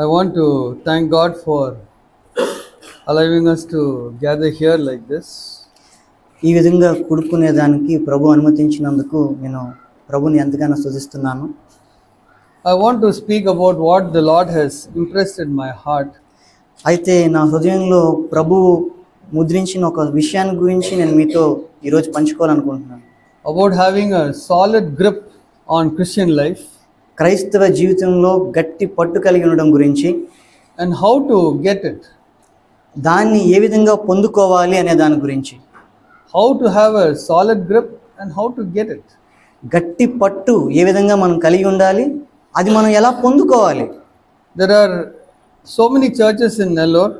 I want to thank God for allowing us to gather here like this. ఈ విధంగా కూడుకునేదానికి ప్రభు అనుమతించినందుకు నేను ప్రభుని ఎంతగానో స్తుతిస్తున్నాను. I want to speak about what the Lord has impressed in my heart. అయితే నా హృదయంలో ప్రభువు ముద్రించిన ఒక విషయాన్ని గురించి నేను మీతో ఈరోజు పంచుకోవాలనుకుంటున్నాను. About having a solid grip on Christian life క్రైస్తవ జీవితంలో గట్టి పట్టు కలిగి ఉండడం గురించి, and how to get it. దాన్ని ఏ విధంగా పొందుకోవాలి అనే దాని గురించి. How to have a solid grip and how to get it. గట్టి పట్టు ఏ విధంగా మనం కలిగి ఉండాలి, అది మనం ఎలా పొందుకోవాలి. There are so many churches in Nellore,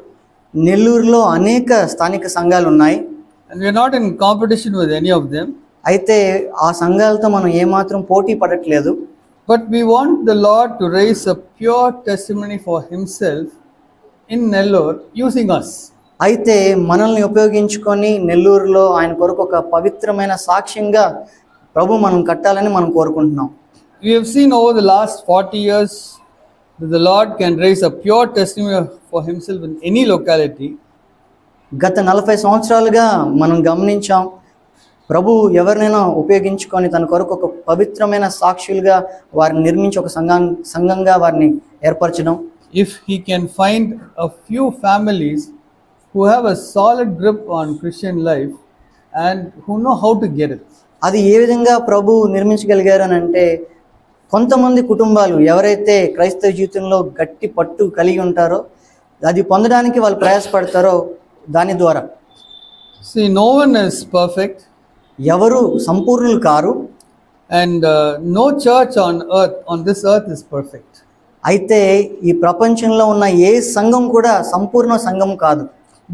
నెల్లూరులో అనేక స్థానిక సంఘాలు ఉన్నాయి. and we are not in competition with any of them. అయితే ఆ సంఘాలతో మనం ఏమాత్రం పోటీ పడట్లేదు. But we want the Lord to raise a pure testimony for Himself in Nellore using us. అయితే మనల్ని ఉపయోగించుకొని నెల్లూరులో ఆయన కొరకు ఒక పవిత్రమైన సాక్ష్యంగా ప్రభు మనం కట్టాలని మనం కోరుకుంటున్నాం. We have seen over the last 40 years that the Lord can raise a pure testimony for Himself in any locality. గత 40 సంవత్సరాలుగా మనం గమనించాం, ప్రభు ఎవరినైనా ఉపయోగించుకొని తన కొరకు ఒక పవిత్రమైన సాక్షులుగా వారిని నిర్మించి ఒక సంఘంగా వారిని ఏర్పరచడం. If He can find a few families who have a solid grip on Christian life and who know how to get it. అది ఏ విధంగా ప్రభు నిర్మించగలిగారు అని అంటే, కొంతమంది కుటుంబాలు ఎవరైతే క్రైస్తవ జీవితంలో గట్టి పట్టు కలిగి ఉంటారో, అది పొందడానికి వాళ్ళు ప్రయాసపడతారో దాని ద్వారా. See, no one is perfect, ఎవరు సంపూర్ణులు car, and no church on this earth is perfect. అయితే ఈ ప్రపంచంలో ఉన్న ఏ సంఘం కూడా సంపూర్ణ సంఘం కాదు.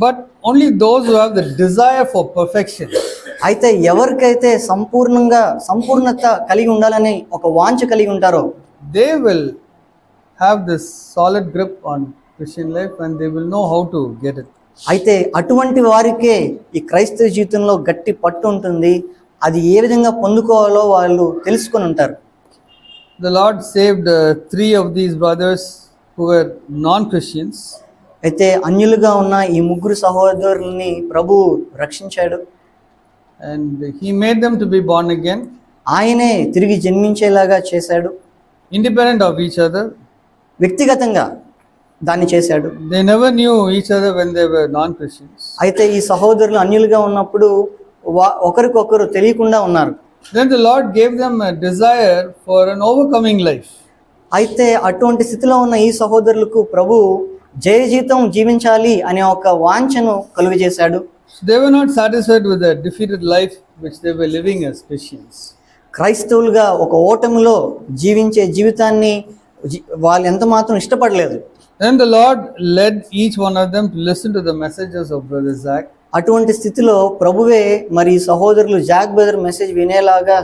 But only those who have the desire for perfection, అయితే ఎవరికైతే సంపూర్ణత కలిగి ఉండాలని ఒక వాంఛ కలిగి ఉంటారో, they will have this solid grip on Christian life and they will know how to get it. అయితే అటువంటి వారికే ఈ క్రైస్తవ జీవితంలో గట్టి పట్టు ఉంటుంది. అది ఏ విధంగా పొందుకోవాలో వాళ్ళు తెలుసుకొని ఉంటారు. The Lord saved 3 of these brothers who were non-Christians. అయితే అన్యులుగా ఉన్న ఈ 3 సహోదరుల్ని ప్రభు రక్షించాడు. And He made them to be born again, ఆయనే తిరిగి జన్మించేలాగా చేశాడు. independent of each other. వ్యక్తిగతంగా దాన్ని చేశాడు. They never knew each other when they were non-Christians. అయితే ఈ సహోదరులు అన్యులుగా ఉన్నప్పుడు ఒకరికొకరు తెలియకుండా ఉన్నారు. Then the Lord gave them a desire for an overcoming life. అయితే అటువంటి స్థితిలో ఉన్న ఈ సహోదరులకు ప్రభు జయజీతం జీవించాలి అనే ఒక వాంఛను కలుగజేశాడు. They were not satisfied with the defeated life which they were living as Christians. క్రైస్తవులుగా ఒక ఓటమిలో జీవించే జీవితాన్ని వాళ్ళు ఎంత మాత్రం ఇష్టపడలేదు. Then the Lord led each one of them to listen to the messages of Brother Zach. అటువంటి స్థితిలో ప్రభువే మరి సహోదరులు జాక్ బ్రదర్ మెసేజ్ వినేలాగా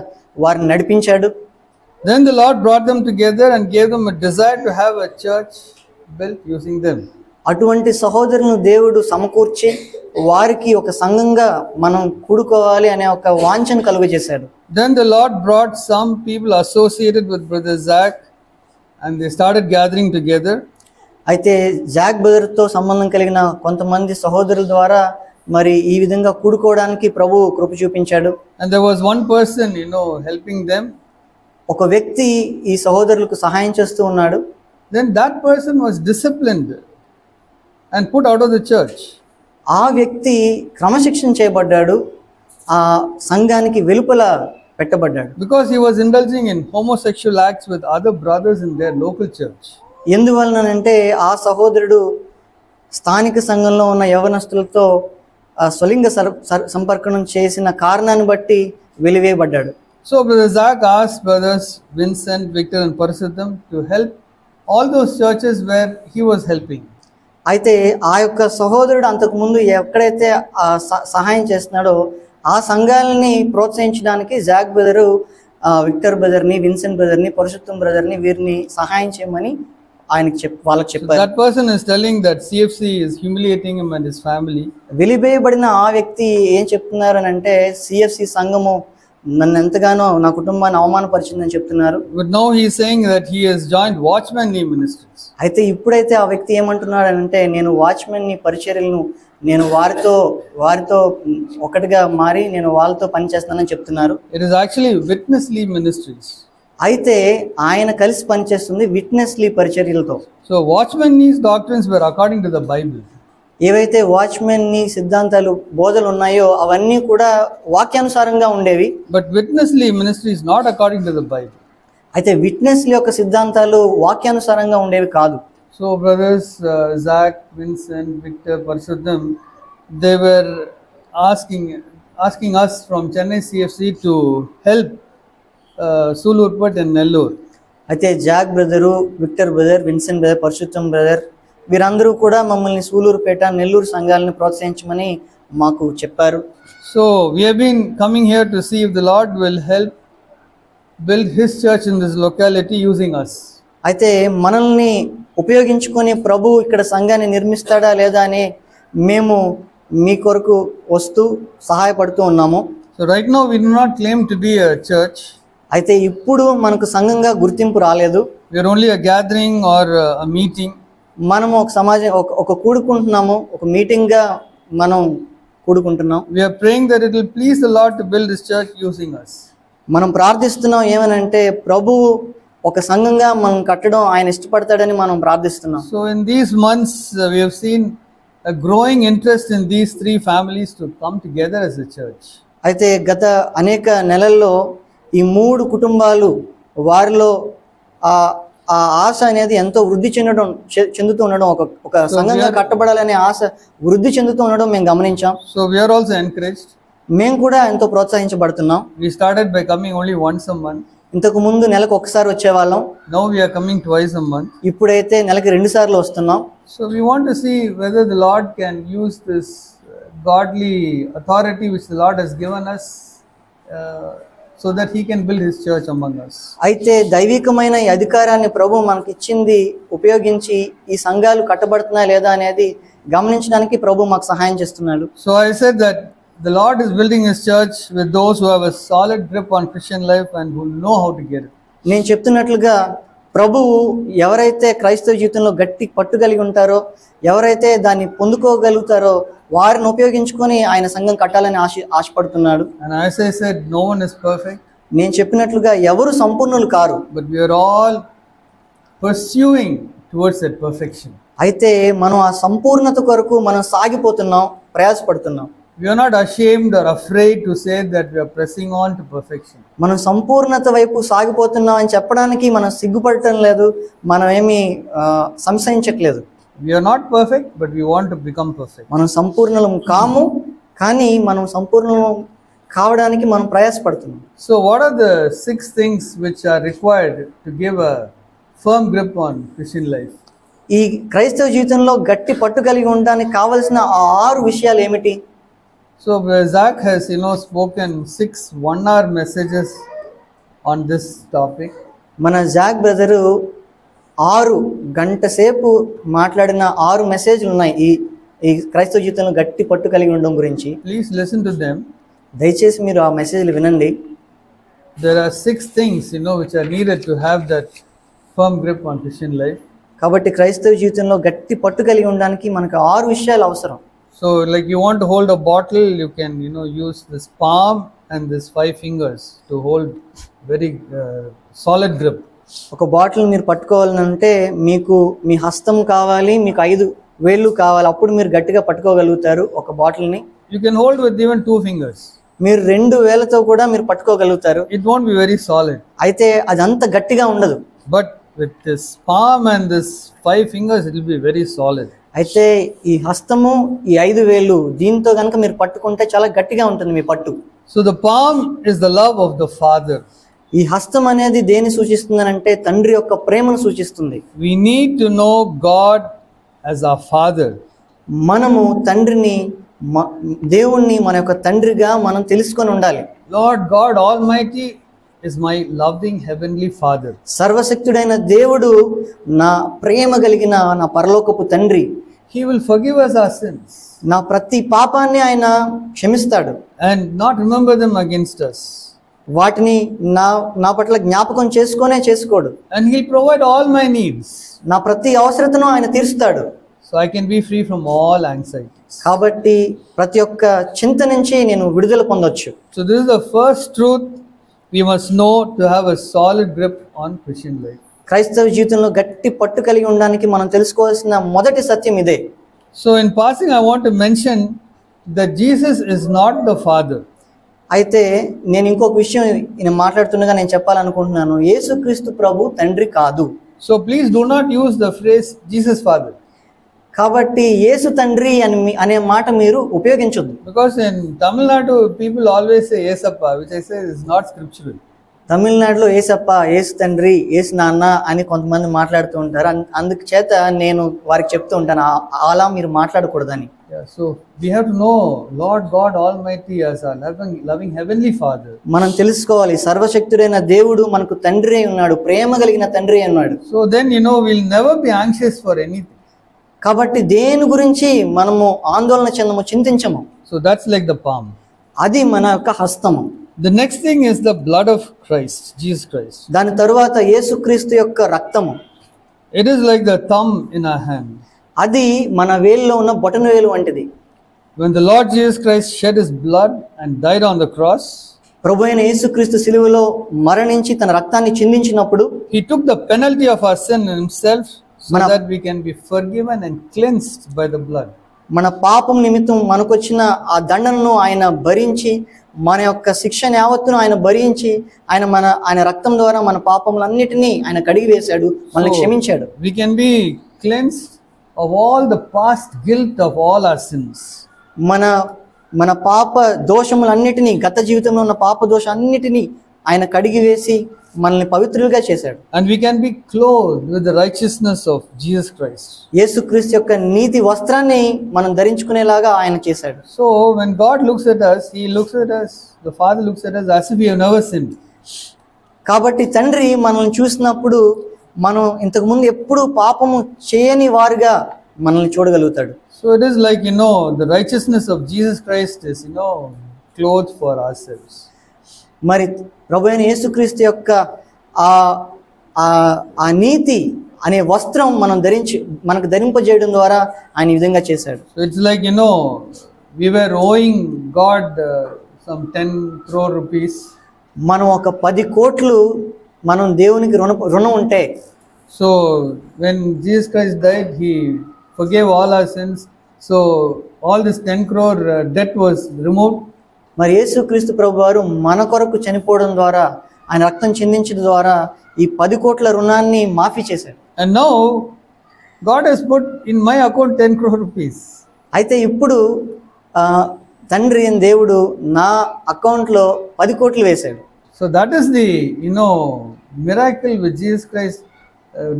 వారిని నడిపించాడు. Then the Lord brought them together and gave them a desire to have a church built using them. అటువంటి సహోదరులను దేవుడు సమకూర్చి వారికి ఒక సంఘంగా మనం కూడుకోవాలి అనే ఒక వాంఛను కలుగజేశాడు. Then the Lord brought some people associated with Brother Zach and they started gathering together. అయితే జాక్ బ్రదర్తో సంబంధం కలిగిన కొంతమంది సహోదరుల ద్వారా మరి ఈ విధంగా కూడుకోవడానికి ప్రభు కృప చూపించాడు. And there was one person, helping them. ఒక వ్యక్తి ఈ సహోదరులకు సహాయం చేస్తూ ఉన్నాడు. Then that person was disciplined and put out of the church. ఆ వ్యక్తి క్రమశిక్షణ చేయబడ్డాడు, ఆ సంఘానికి వెలుపల పెట్టబడ్డాడు. Because he was indulging in homosexual acts with other brothers in their local church. ఎందువలనంటే ఆ సహోదరుడు స్థానిక సంఘంలో ఉన్న యవనస్తులతో స్వలింగ సంపర్కం చేసిన కారణాన్ని బట్టి వెలివేయబడ్డాడు. So Brother Zach asked brothers Vincent, Victor and Parasuddham to help all those churches where he was helping. అయితే ఆ యొక్క సహోదరుడు అంతకుముందు ఎక్కడైతే సహాయం చేస్తున్నాడో ఆ సంఘాలని ప్రోత్సహించడానికి జాక్ బ్రదరు విక్టర్ బ్రదర్ని, విన్సెంట్ బ్రదర్ని, పరశుద్ధం బ్రదర్ని వీరిని సహాయం చేయమని ఆయనకి వాళ్ళకి చెప్పారు. That person is telling that CFC is humiliating him and his family. వెలివేయబడిన ఆ వ్యక్తి ఏం చెప్తున్నారు అని అంటే, CFC సంఘము నన్ను ఎంతగానో నా కుటుంబాన్ని అవమానపరిచిందని చెప్తున్నారు. But now he is saying that he has joined Watchman-Nee Ministries. అయితే ఇప్పుడైతే ఆ వ్యక్తి ఏమంటున్నాడంటే, నేను వాచ్మెన్ ని పరిచర్యలను నేను వారితో ఒకటిగా మారి నేను వాళ్ళతో పనిచేస్తానని చెప్తున్నారు. It is actually Witness-Lee Ministries. అయితే ఆయన కలిసి పనిచేస్తుంది విట్నెస్-లీ పరిచర్యలతో. So Watchman-Nee's doctrines were according to the Bible. ఏవైతే వాచ్మెన్ ని సిద్ధాంతాలు బోధలు ఉన్నాయో అవన్నీ కూడా వాక్యానుసారంగా ఉండేవి. But Witness-Lee Ministry is not according to the Bible. అయితే విట్నెస్-లీ యొక్క సిద్ధాంతాలు వాక్యానుసారంగా ఉండేవి కాదు. So brothers Zach, Vincent, Victor, Parshuddham, they were asking us from Chennai CFC to help Sulurpet and Nellore. అయితే Jack brother, Victor brother, Vincent brother, Purushottam brother వీరందరూ కూడా మమ్మల్ని సూలూరుపేట, నెల్లూరు సంఘాలను ప్రోత్సహించమని మాకు చెప్పారు. So we have been coming here to see if the Lord will help build His church in this locality using us. అయితే మనల్ని ఉపయోగించుకొని ప్రభు ఇక్కడ సంఘాన్ని నిర్మిస్తాడా లేదా అని మేము మీ కొరకు వస్తూ సహాయపడుతూ ఉన్నాము. So right now we do not claim to be a church. అయితే ఇప్పుడు మనకు సంఘంగా గుర్తింపు రాలేదు. We are only a gathering or a meeting. మనము ఒక సమాజం ఒక కూడుకుంటున్నాము, ఒక మీటింగ్ గా మనం కూడుకుంటున్నాం. We are praying that it will please the Lord to build His church using us. మనం ప్రార్థిస్తున్నాం ఏమనంటే ప్రభువు ఒక సంఘంగా మనం కట్టడం ఆయన ఇష్టపడతాడని మనం ప్రార్థిస్తున్నాం. So in these months we have seen a growing interest in these three families to come together as a church. అయితే గత అనేక నెలల్లో ఈ మూడు కుటుంబాలు వారిలో ఆ ఆశ అనేది ఎంతో వృద్ధి చెందుతూ ఉండడం, ఒక సంఘంగా కట్టబడాలనే ఆశ వృద్ధి చెందుతూ ఉండడం మేము గమనించాం. So we are also encouraged. మేము కూడా ఎంతో ప్రోత్సహించబడుతున్నాం. We started by coming only once a month. ఇంతకు ముందు నెలకు ఒకసారి వచ్చేవాళ్ళం. Now we are coming twice a month. ఇప్పుడైతే నెలకి 2 సార్లు వస్తున్నాం. So we want to see whether the Lord can use this godly authority which the Lord has given us so that He can build His church among us. అయితే దైవికమైన ఈ అధికారాన్ని ప్రభు మనకి ఇచ్చింది ఉపయోగించి ఈ సంఘాలు కట్టబడుతున్నా లేదా అనేది గమనించడానికి ప్రభు మాకు సహాయం చేస్తున్నాడు. So I said that the Lord is building His church with those who have a solid grip on Christian life and who know how to get it. నేను చెప్తున్నట్లుగా ప్రభువు ఎవరైతే క్రైస్తవ జీవితంలో గట్టి పట్టు కలిగి ఉంటారో, ఎవరైతే దాన్ని పొందుకోగలుగుతారో వారిని ఉపయోగించుకొని ఆయన సంఘం కట్టాలని ఆశపడుతున్నాడు. And as I said, no one is perfect. నేను చెప్పినట్లుగా ఎవరు సంపూర్ణులు car. But we are all pursuing towards that perfection. అయితే మనం ఆ సంపూర్ణత కొరకు మనం సాగిపోతున్నాం, ప్రయాసపడుతున్నాం. We are not ashamed or afraid to say that we are pressing on to perfection. మనం సంపూర్ణత వైపు సాగిపోతున్నాం అని చెప్పడానికి మనం సిగ్గుపడటం లేదు, మనం ఏమీ సంశయించట్లేదు. We are not perfect, but we want to become perfect. మనం సంపూర్ణలం కాము, కానీ మనం సంపూర్ణం కావడానికి మనం ప్రయాసపడుతున్నాం. So what are the 6 things which are required to give a firm grip on Christian life? ఈ క్రైస్తవ జీవితంలో గట్టి పట్టు కలిగి ఉండడానికి కావలసిన ఆ 6 విషయాలు ఏమిటి? So Zach has spoken 6 1-hour messages on this topic. మన జాక్ బ్రదరు 6 గంట సేపు మాట్లాడిన 6 మెసేజ్లు ఉన్నాయి ఈ క్రైస్తవ జీవితంలో గట్టి పట్టు కలిగి ఉండడం గురించి. Please listen to them. దయచేసి మీరు ఆ మెసేజ్లు వినండి. There are 6 things which are needed to have that firm grip on Christian life. కాబట్టి క్రైస్తవ జీవితంలో గట్టి పట్టు కలిగి ఉండడానికి మనకు 6 విషయాలు అవసరం. So like you want to hold a bottle, you can use this palm and this 5 fingers to hold very solid grip. ఒక బాటిల్ మీరు పట్టుకోవాలంటే మీకు మీ హస్తం కావాలి, మీకు 5 వేళ్ళు కావాలి, అప్పుడు మీరు గట్టిగా పట్టుకోగలుగుతారు ఒక బాటిల్ని. You can hold with even 2 fingers. మీరు 2 వేలతో కూడా మీరు పట్టుకోగలుగుతారు. It won't be very solid. అయితే అది అంత గట్టిగా ఉండదు. But with this palm and this 5 fingers, it will be very solid. అయితే ఈ హస్తము, ఈ 5 వేలు దీంతో కనుక మీరు పట్టుకుంటే చాలా గట్టిగా ఉంటుంది మీ పట్టు. So the palm is the love of the Father. ఈ హస్తం అనేది దేని సూచిస్తుందనంటే తండ్రి యొక్క ప్రేమను సూచిస్తుంది. We need to know God as our Father. మనము తండ్రిని, దేవుణ్ణి మన యొక్క తండ్రిగా మనం తెలుసుకొని ఉండాలి. Lord God Almighty is my loving heavenly Father. సర్వశక్తుడైన దేవుడు నా ప్రేమ కలిగిన నా పరలోకపు తండ్రి. He will forgive us our sins. నా ప్రతి పాపాన్ని ఆయన క్షమిస్తాడు. And not remember them against us. వాటిని నా పట్ల జ్ఞాపకం చేసుకోడు. And he'll provide all my needs. నా ప్రతి అవసరతను ఆయన తీరుస్తాడు. So I can be free from all anxieties. కాబట్టి ప్రతి ఒక్క చింత నుంచి నేను విడుదల పొందొచ్చు. So this is the first truth we must know to have a solid grip on Christian life. క్రైస్తవ జీవితంలో గట్టి పట్టు కలిగి ఉండడానికి మనం తెలుసుకోవాల్సిన మొదటి సత్యం ఇదే. So in passing I want to mention that Jesus is not the Father. అయితే నేను ఇంకొక విషయం నేను మాట్లాడుతుండగా నేను చెప్పాలనుకుంటున్నాను, యేసుక్రీస్తు ప్రభు తండ్రి కాదు. So please do not use the phrase Jesus Father. కాబట్టి యేసు తండ్రి అనే మాట మీరు ఉపయోగించొద్దు. Because in Tamil Nadu people always say Yesappa, which I say is not scriptural. తమిళనాడులో ఏసప్ప, ఏసు తండ్రి, ఏసు నాన్న అని కొంతమంది మాట్లాడుతూ ఉంటారు. అందుకు చేత నేను వారికి చెప్తూ ఉంటాను, అలా మీరు మాట్లాడకూడదని. Yeah, so we have to know Lord God Almighty as our loving heavenly Father. మనం తెలుసుకోవాలి, సర్వశక్తుడైన దేవుడు మనకు తండ్రి అయి ఉన్నాడు, ప్రేమ కలిగిన తండ్రి అయి ఉన్నాడు. So then we'll never be anxious for anything. కాబట్టి దేని గురించి మనము ఆందోళన చెందము, చింతించము. So that's like the palm. అది మన యొక్క హస్తము. The next thing is the blood of Christ, Jesus Christ. దాని తరువాత యేసుక్రీస్తు యొక్క రక్తము. It is like the thumb in our hand. అది మన వేలులో ఉన్న బొటన వేలు వంటిది. When the Lord Jesus Christ shed his blood and died on the cross, ప్రభు అయిన యేసుక్రీస్తు సిలువలో మరణించి తన రక్తాన్ని చిందించినప్పుడు, he took the penalty of our sin himself so that we can be forgiven and cleansed by the blood. మన పాపం నిమిత్తం మనకొచ్చిన ఆ దండనను ఆయన భరించి, మన యొక్క శిక్షను యావత్తును ఆయన భరించి, ఆయన రక్తం ద్వారా మన పాపములన్నిటినీ ఆయన కడిగి వేశాడు, మనల్ని క్షమించాడు. We can be cleansed of all the past guilt of all our sins. మన పాప దోషములన్నిటినీ, గత జీవితంలో ఉన్న పాప దోషాలన్నిటినీ ఆయన కడిగి వేసి మనల్ని పవిత్రులుగా చేశాడు. And we can be clothed with the righteousness of Jesus Christ. యేసుక్రీస్తు యొక్క నీతి వస్త్రాన్ని మనం ధరించుకునేలాగా ఆయన చేశాడు. So when God looks at us, the Father looks at us as if we have never sinned. కాబట్టి తండ్రి మనల్ని చూసినప్పుడు మనం ఇంతకు ముందు ఎప్పుడు పాపము చేయని వారుగా మనల్ని చూడగలుగుతాడు. So it is like the righteousness of Jesus Christ is clothes for ourselves. మరి ప్రభువైన యేసుక్రీస్తు యొక్క ఆ నీతి అనే వస్త్రం మనకు ధరింపజేయడం ద్వారా ఆయన ఈ విధంగా చేశాడు. So it's like we were owing God some 10 crore rupees. మనం ఒక 10 కోట్లు మనం దేవునికి రుణం ఉంటే, so when Jesus Christ died, he forgave all our sins. So all this 10 crore debt was removed. మరి యేసుక్రీస్తు ప్రభు వారు మన కొరకు చనిపోవడం ద్వారా, ఆయన రక్తం చిందించడం ద్వారా ఈ 10 కోట్ల రుణాన్ని మాఫీ చేశాడు. And now God has put in my account 10 crore rupees. అయితే ఇప్పుడు తండ్రి అయిన దేవుడు నా అకౌంట్లో 10 కోట్లు వేశాడు. So that is the miracle which Jesus Christ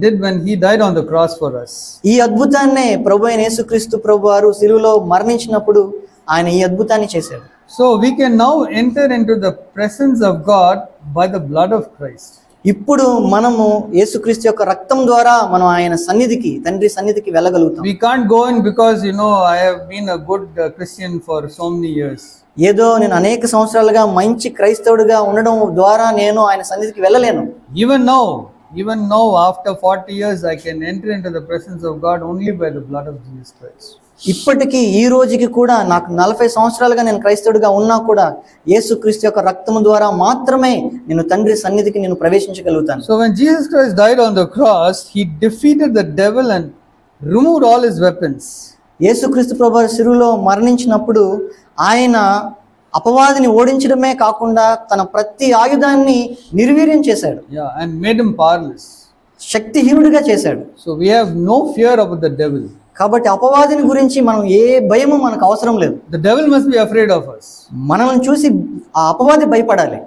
did when he died on the cross for us. ఈ అద్భుతాన్నే ప్రభు అయిన యేసుక్రీస్తు ప్రభు వారు సిలువలో మరణించినప్పుడు ఆయన ఈ అద్భుతాన్ని చేశాడు. So we can now enter into the presence of God by the blood of Christ. ఇప్పుడు మనము యేసుక్రీస్తు యొక్క రక్తం ద్వారా మనం ఆయన సన్నిధికి, తండ్రి సన్నిధికి వెళ్ళగలుగుతాం. We can't go in because I have been a good Christian for so many years. ఏదో నేను అనేక సంవత్సరాలుగా మంచి క్రైస్తవుడిగా ఉండడం ద్వారా నేను ఆయన సన్నిధికి వెళ్ళలేను. Even now after 40 years I can enter into the presence of God only by the blood of Jesus Christ. ఇప్పటికీ ఈ రోజుకి కూడా నాకు 40 సంవత్సరాలుగా నేను క్రైస్తవుడిగా ఉన్నా కూడా యేసుక్రీస్తు యొక్క రక్తము ద్వారా మాత్రమే నేను తండ్రి సన్నిధికి నేను ప్రవేశించగలుగుతాను. So when Jesus Christ died on the cross, he defeated the devil and removed all his weapons. యేసుక్రీస్తు ప్రభువు సిలువలో మరణించినప్పుడు ఆయన అపవాదిని ఓడించడమే కాకుండా తన ప్రతి ఆయుధాన్ని నిర్వీర్యం చేశాడు. And made him powerless. శక్తిహీనుడిగా చేశాడు. So we have no fear about the devil. కాబట్టి అపవాదిని గురించి మనం ఏ భయము మనకు అవసరం లేదు. The devil must be afraid of us. మనల్ని చూసి ఆ అపవాది భయపడాలి.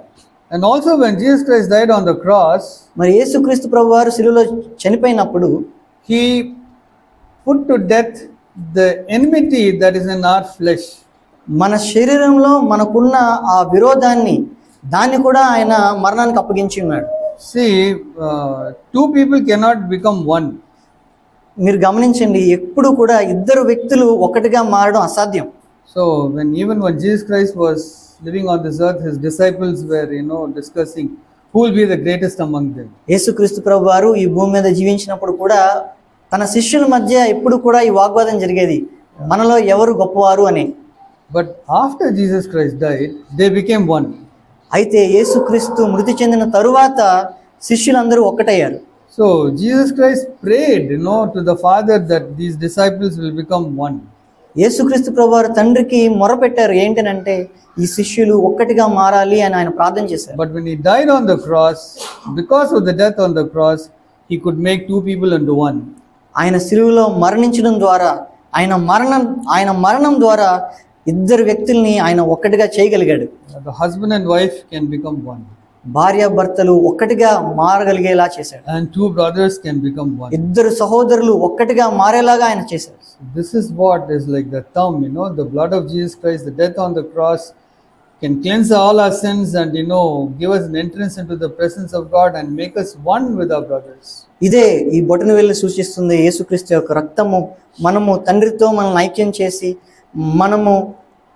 And also when Jesus Christ died on the cross, మరి యేసుక్రీస్తు ప్రభువారు సిలువలో చనిపోయినప్పుడు he put to death the enmity that is in our flesh. మన శరీరంలో మనకున్న ఆ విరోధాన్ని దాన్ని కూడా ఆయన మరణానికి అప్పగించి ఉన్నాడు. See, two people cannot become one. మీరు గమనించండి, ఎప్పుడు కూడా ఇద్దరు వ్యక్తులు ఒకటిగా మారడం అసాధ్యం. So even when Jesus Christ was living on this earth, his disciples were, discussing who will be the greatest among them. యేసుక్రీస్తు ప్రభు వారు ఈ భూమి మీద జీవించినప్పుడు కూడా తన శిష్యుల మధ్య ఎప్పుడు కూడా ఈ వాగ్వాదం జరిగేది, మనలో ఎవరు గొప్పవారు అని. But after Jesus Christ died, they became one. అయితే యేసుక్రీస్తు మృతి చెందిన తరువాత శిష్యులందరూ ఒక్కటయ్యారు. So Jesus Christ prayed, to the Father that these disciples will become one. యేసుక్రీస్తు ప్రభు వారు తండ్రికి మొరపెట్టారు, ఏంటనంటే ఈ శిష్యులు ఒక్కటిగా మారాలి అని ఆయన ప్రార్థన చేశారు. But when he died on the cross, because of the death on the cross, he could make two people into one. ఆయన శిలువలో మరణించడం ద్వారా, ఆయన మరణం ద్వారా ఇద్దరు వ్యక్తుల్ని ఆయన ఒక్కటిగా చేయగలిగాడు. The husband and wife can become one. భార్యాభర్తలు ఒక్కటిగా మారగలిగేలా చేశాడు. And two brothers can become one. ఇద్దరు సహోదరులు ఒక్కటిగా మారేలాగా ఆయన చేశాడు. This is what is like the thumb, the blood of Jesus Christ, the death on the cross can cleanse all our sins and, give us an entrance into the presence of God and make us one with our brothers. ఇదే ఈ బొటన వేలు సూచిస్తుంది యేసుక్రీస్తు యొక్క రక్తము మనము తండ్రితో మనల్ని ఐక్యం చేసి, మనము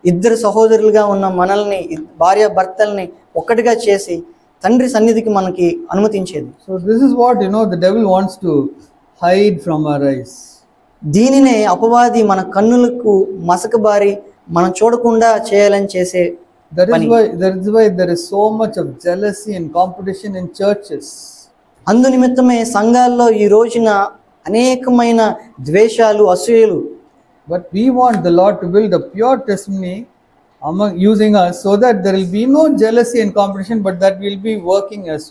ఇద్దరు సహోదరులుగా ఉన్న మనల్ని భార్య భర్తల్ని ఒక్కటిగా చేసి తండ్రి సన్నిధికి మనకి అనుమతించేది. So this is what, the devil wants to hide from our eyes. దీనినే అపవాది మన కన్నులకు మసకబారి మనం చూడకుండా చేయాలని చేసే. That is why there is so much of jealousy and competition in churches. అందు నిమిత్తమే సంఘాల్లో ఈ రోజున అనేకమైన ద్వేషాలు, అసూయలు. But we want the Lord to build a pure testimony using us, so that there will be no jealousy and competition, but that we'll be working as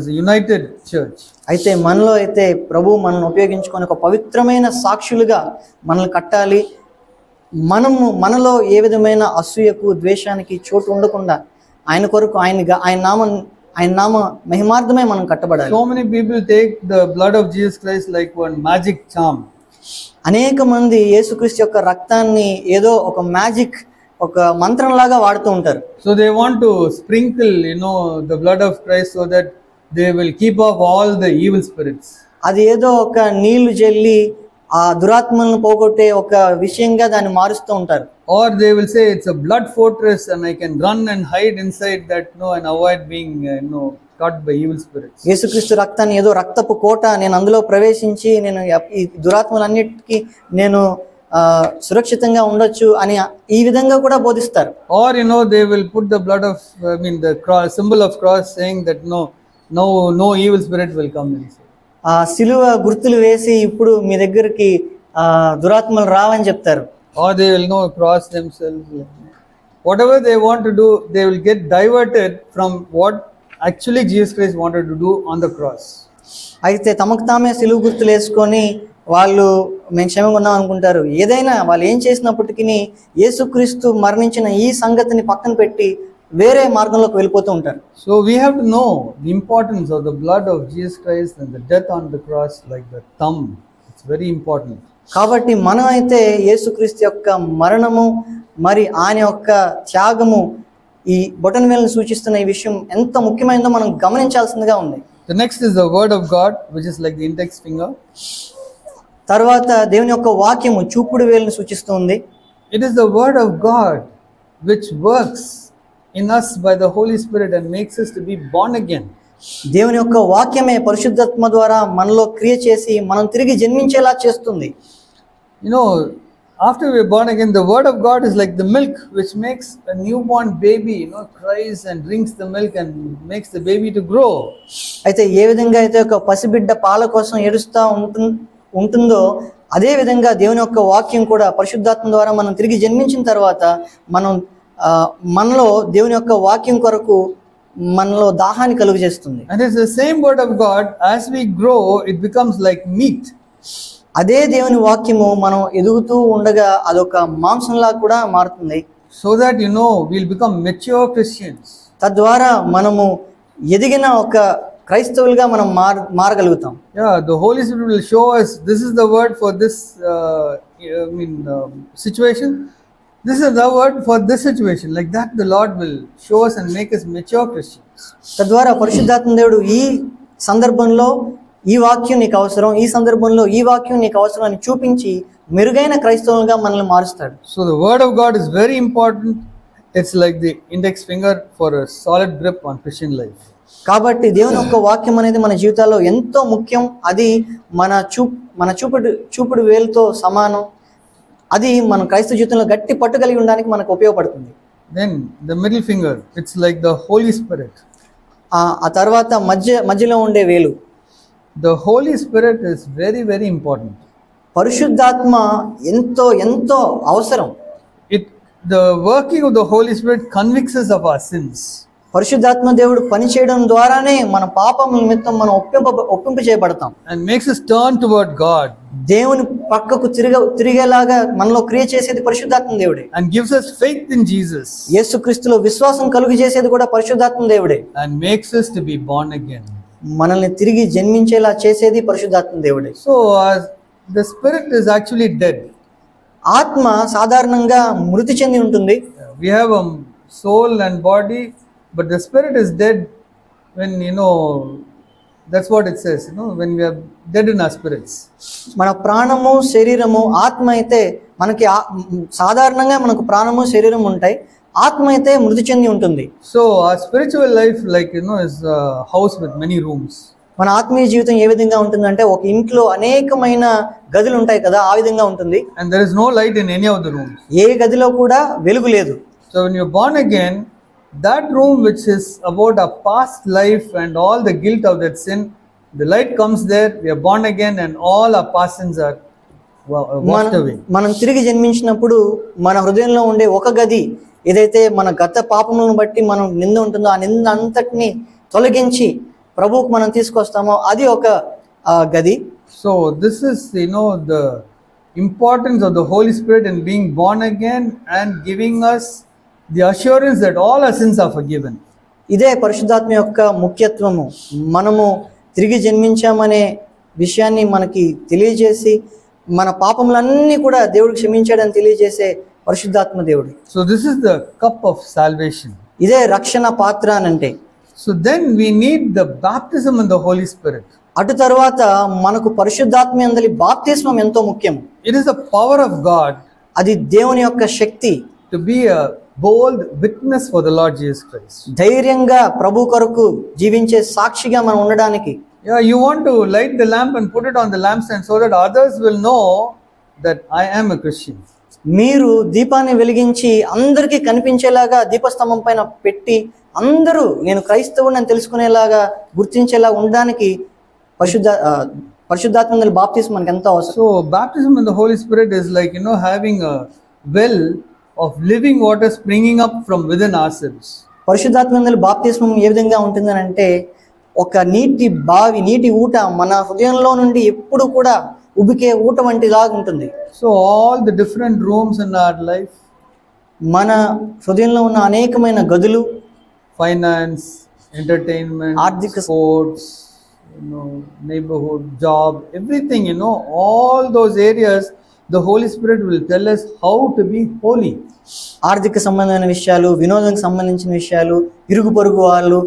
a united church. అయితే మనలో అయితే ప్రభు మనల్ని ఉపయోగించుకొని ఒక పవిత్రమైన సాక్షులుగా మనల్ని కట్టాలి. మనలో ఏ విధమైన అసూయకు, ద్వేషానికి చోటు ఉండకుండా ఆయన కొరకు ఆయన నామ మహిమార్థమే మనం కట్టబడాలి. So many people take the blood of Jesus Christ like one magic charm. అనేక మంది యేసుక్రీస్తు యొక్క రక్తాన్ని ఏదో ఒక మ్యాజిక్, ఒక మంత్రంలాగా వాడుతూ ఉంటారు. So they want to sprinkle, the blood of Christ so that they will keep off all the evil spirits. అది ఏదో ఒక నీళ్లు జల్లి ఆ దురాత్మలను పోగొట్టే ఒక విషయంగా దాన్ని మారుస్తూ ఉంటారు. Or they will say it's a blood fortress and I can run and hide inside that, and avoid being, caught by evil spirits. యేసుక్రీస్తు రక్తాన్ని ఏదో రక్తపు కోట, నేను అందులో ప్రవేశించి నేను ఈ దురాత్మలన్నిటికీ నేను సురక్షితంగా ఉండొచ్చు అని ఈ విధంగా కూడా బోధిస్తారు. Or they will put the blood of the cross, symbol of cross, saying that no evil spirit will come inside. ఆ సిలువ గుర్తులు వేసి ఇప్పుడు మీ దగ్గరికి దురాత్మలు రావని చెప్తారు. Or they will cross themselves. Whatever they want to do, they will get diverted from what actually Jesus Christ wanted to do on the cross. అయితే తమకు తామే సిలువ గుర్తులు వేసుకొని వాళ్ళు మేము క్షేమంగా ఉన్నాం అనుకుంటారు. ఏదైనా వాళ్ళు ఏం చేసినప్పటికీ యేసుక్రీస్తు మరణించిన ఈ సంగతిని పక్కన పెట్టి వేరే మార్గంలోకి వెళ్ళిపోతూ ఉంటారు. So we have to know the importance of the blood of Jesus Christ and the death on the cross like the thumb. It's very important. కాబట్టి మనం అయితే యేసుక్రీస్తు యొక్క మరణము మరి ఆయన యొక్క త్యాగము ఈ బొటన వేలును సూచిస్తున్న ఈ విషయం ఎంత ముఖ్యమైనదో మనం గమనించాల్సిందిగా ఉంది. The next is the word of God, which is like the index finger. తర్వాత దేవుని యొక్క వాక్యము చూపుడు వేలును సూచిస్తుంది. It is the word of God which works in us by the Holy Spirit and makes us to be born again. దేవుని యొక్క వాక్యమే పరిశుద్ధాత్మ ద్వారా మనలో క్రియ చేసి మనం తిరిగి జన్మించేలా చేస్తుంది. After we are born again, the word of God is like the milk which makes a newborn baby, cries and drinks the milk and makes the baby to grow. అయితే ఏ విధంగా అయితే ఒక పసిబిడ్డ పాల కోసం ఏడుస్తూ ఉంటుందో అదే విధంగా దేవుని యొక్క వాక్యం కూడా పరిశుద్ధాత్మ ద్వారా మనం తిరిగి జన్మించిన తర్వాత మనలో దేవుని యొక్క వాక్యం కొరకు మనలో దాహాన్ని కలుగజేస్తుంది. And it's the same word of God, as we grow it becomes like meat. అదే దేవుని వాక్యము మనం ఎదుగుతూ ఉండగా అదొక మాంసంలా కూడా మారుతుంది. So that we'll become mature Christians. తద్వారా మనము ఎదిగిన ఒక క్రైస్తవులుగా మనం మారగలుగుతాం. The Holy Spirit will show us this is the word for this situation. This is the word for this situation. Like that the Lord will show us and make us mature Christians. తద్వారా పరిశుద్ధాత్మ దేవుడు ఈ సందర్భంలో ఈ వాక్యం నీకు అవసరం, ఈ సందర్భంలో ఈ వాక్యం నీకు అవసరం అని చూపించి మెరుగైన క్రైస్తవులుగా మనల్ని మారుస్తాడు. So the word of God is very important It's like the index finger for a solid grip on Christian life. కాబట్టి దేవుని యొక్క వాక్యం అనేది మన జీవితాల్లో ఎంతో ముఖ్యం. అది మన చూపుడు వేలుతో సమానం. అది మన క్రైస్తవ జీవితంలో గట్టి పట్టు కలిగి ఉండడానికి మనకు ఉపయోగపడుతుంది. Then the middle finger, it's like the Holy Spirit. ఆ తర్వాత మధ్యలో ఉండే వేలు. The Holy Spirit is very, very important. పరిశుద్ధాత్మ ఎంతో ఎంతో అవసరం. The working of the Holy Spirit convicts us of our sins. పరిశుద్ధాత్మ దేవుడు పని చేయడం ద్వారానే మన పాపం నిమిత్తం మనం ఒప్పింపు చేయబడతాం. And makes us turn toward God. దేవుని పక్కకు తిరిగేలాగా మనలో క్రియ చేసేది పరిశుద్ధాత్మ దేవుడే. And gives us faith in Jesus. యేసుక్రీస్తులో విశ్వాసం కలుగు చేసేది కూడా పరిశుద్ధాత్మ దేవుడే. And makes us to be born again. మనల్ని తిరిగి జన్మించేలా చేసేది పరిశుద్ధాత్మ దేవుడే. So the spirit is actually dead. ఆత్మ సాధారణంగా మృతి చెంది ఉంటుంది. We have a soul and body, but the spirit is dead when, that's what it says, when we are dead in our spirits. మన ప్రాణము శరీరము ఆత్మ అయితే మనకి సాధారణంగా మనకు ప్రాణము శరీరం ఉంటాయి. ఆత్మ అయితే మృతి చెంది ఉంటుంది. So our spiritual life, is a house with many rooms. మన ఆత్మీయ జీవితం ఏ విధంగా ఉంటుందంటే ఒక ఇంట్లో అనేకమైన గదులు ఉంటాయి కదా, ఆ విధంగా ఉంటుంది. And there is no light in any of the rooms. ఏ గదిలో కూడా వెలుగు లేదు. So when you're born again, that room which is about our past life and all the guilt of that sin, the light comes there, we are born again and all our past sins are washed away. మనం తిరిగి జన్మించినప్పుడు మన హృదయంలో ఉండే ఒక గది ఏదైతే మన గత పాపములను బట్టి మనం నింద ఉంటుందో ఆ నింద అంతటిని తొలగించి ప్రభువుకు మనం తీసుకొస్తామో అది ఒక గది. So this is the importance of the Holy Spirit in being born again and giving us the assurance that all our sins are forgiven. ఇదే పరిశుద్ధాత్మ యొక్క ముఖ్యత్వము. మనము తిరిగి జన్మించామనే విషయాన్ని మనకి తెలియజేసి మన పాపములన్నీ కూడా దేవుడికి క్షమించాడని తెలియజేసే పరిశుద్ధాత్మ దేవుడు. So this is the cup of salvation. ఇదే రక్షణ పాత్ర అనంటే. So then we need the baptism in the Holy Spirit. అటు తర్వాత మనకు పరిశుద్ధాత్మ యందలి బాప్తిస్మం ఎంతో ముఖ్యం. It is the power of God. అది దేవుని యొక్క శక్తి. To be a bold witness for the Lord Jesus Christ. ధైర్యంగా ప్రభు కొరకు జీవించే సాక్షిగా మనం ఉండడానికి. Yeah, you want to light the lamp and put it on the lampstand so that others will know that I am a Christian. మీరు దీపాన్ని వెలిగించి అందరికీ కనిపించేలాగా దీపస్తంభం పైన పెట్టి అందరూ నేను క్రైస్తవుని అని తెలుసుకునేలాగా గుర్తించేలా ఉండడానికి పరిశుద్ధాత్మ బాప్తిస్మం మనకు ఎంతో అవసరం. So baptism in the Holy Spirit is like having a well of living water springing up from within ourselves. పరిశుద్ధాత్మ బాప్తిస్మం ఏ విధంగా ఉంటుందని అంటే ఒక నీటి ఊట మన హృదయంలో నుండి ఎప్పుడు కూడా ఉబికే ఊట వంటిలాగా ఉంటుంది. So all the different rooms in our life, మన హృదయంలో ఉన్న అనేకమైన గదులు, finance, entertainment, ఆర్థిక, sports, neighborhood, job, everything, all those areas, the Holy Spirit will tell us how to be holy. ఆర్థిక సంబంధమైన విషయాలు, వినోదానికి సంబంధించిన విషయాలు, ఇరుగు పొరుగు వాళ్ళు,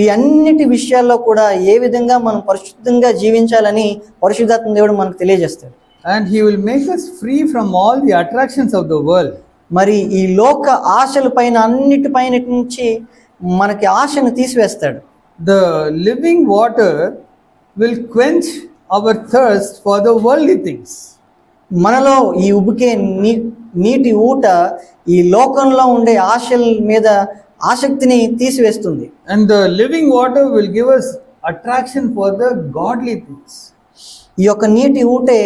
ఈ అన్నిటి విషయాల్లో కూడా ఏ విధంగా మనం పరిశుద్ధంగా జీవించాలని పరిశుద్ధాత్మ దేవుడు మనకు తెలియజేస్తాడు. And he will make us free from all the attractions of the world. మరి ఈ లోక ఆశల పైన అన్నిటిపైన నుంచి మనకి ఆశను తీసివేస్తాడు. The living water will quench our thirst for the worldly things. మనలో ఈ ఉబికే నీటి ఊట ఈ లోకంలో ఉండే ఆశల మీద ఆసక్తిని తీసివేస్తుంది. And the living water will give us attraction for the godly things. ఈ యొక్క నీటి ఊటే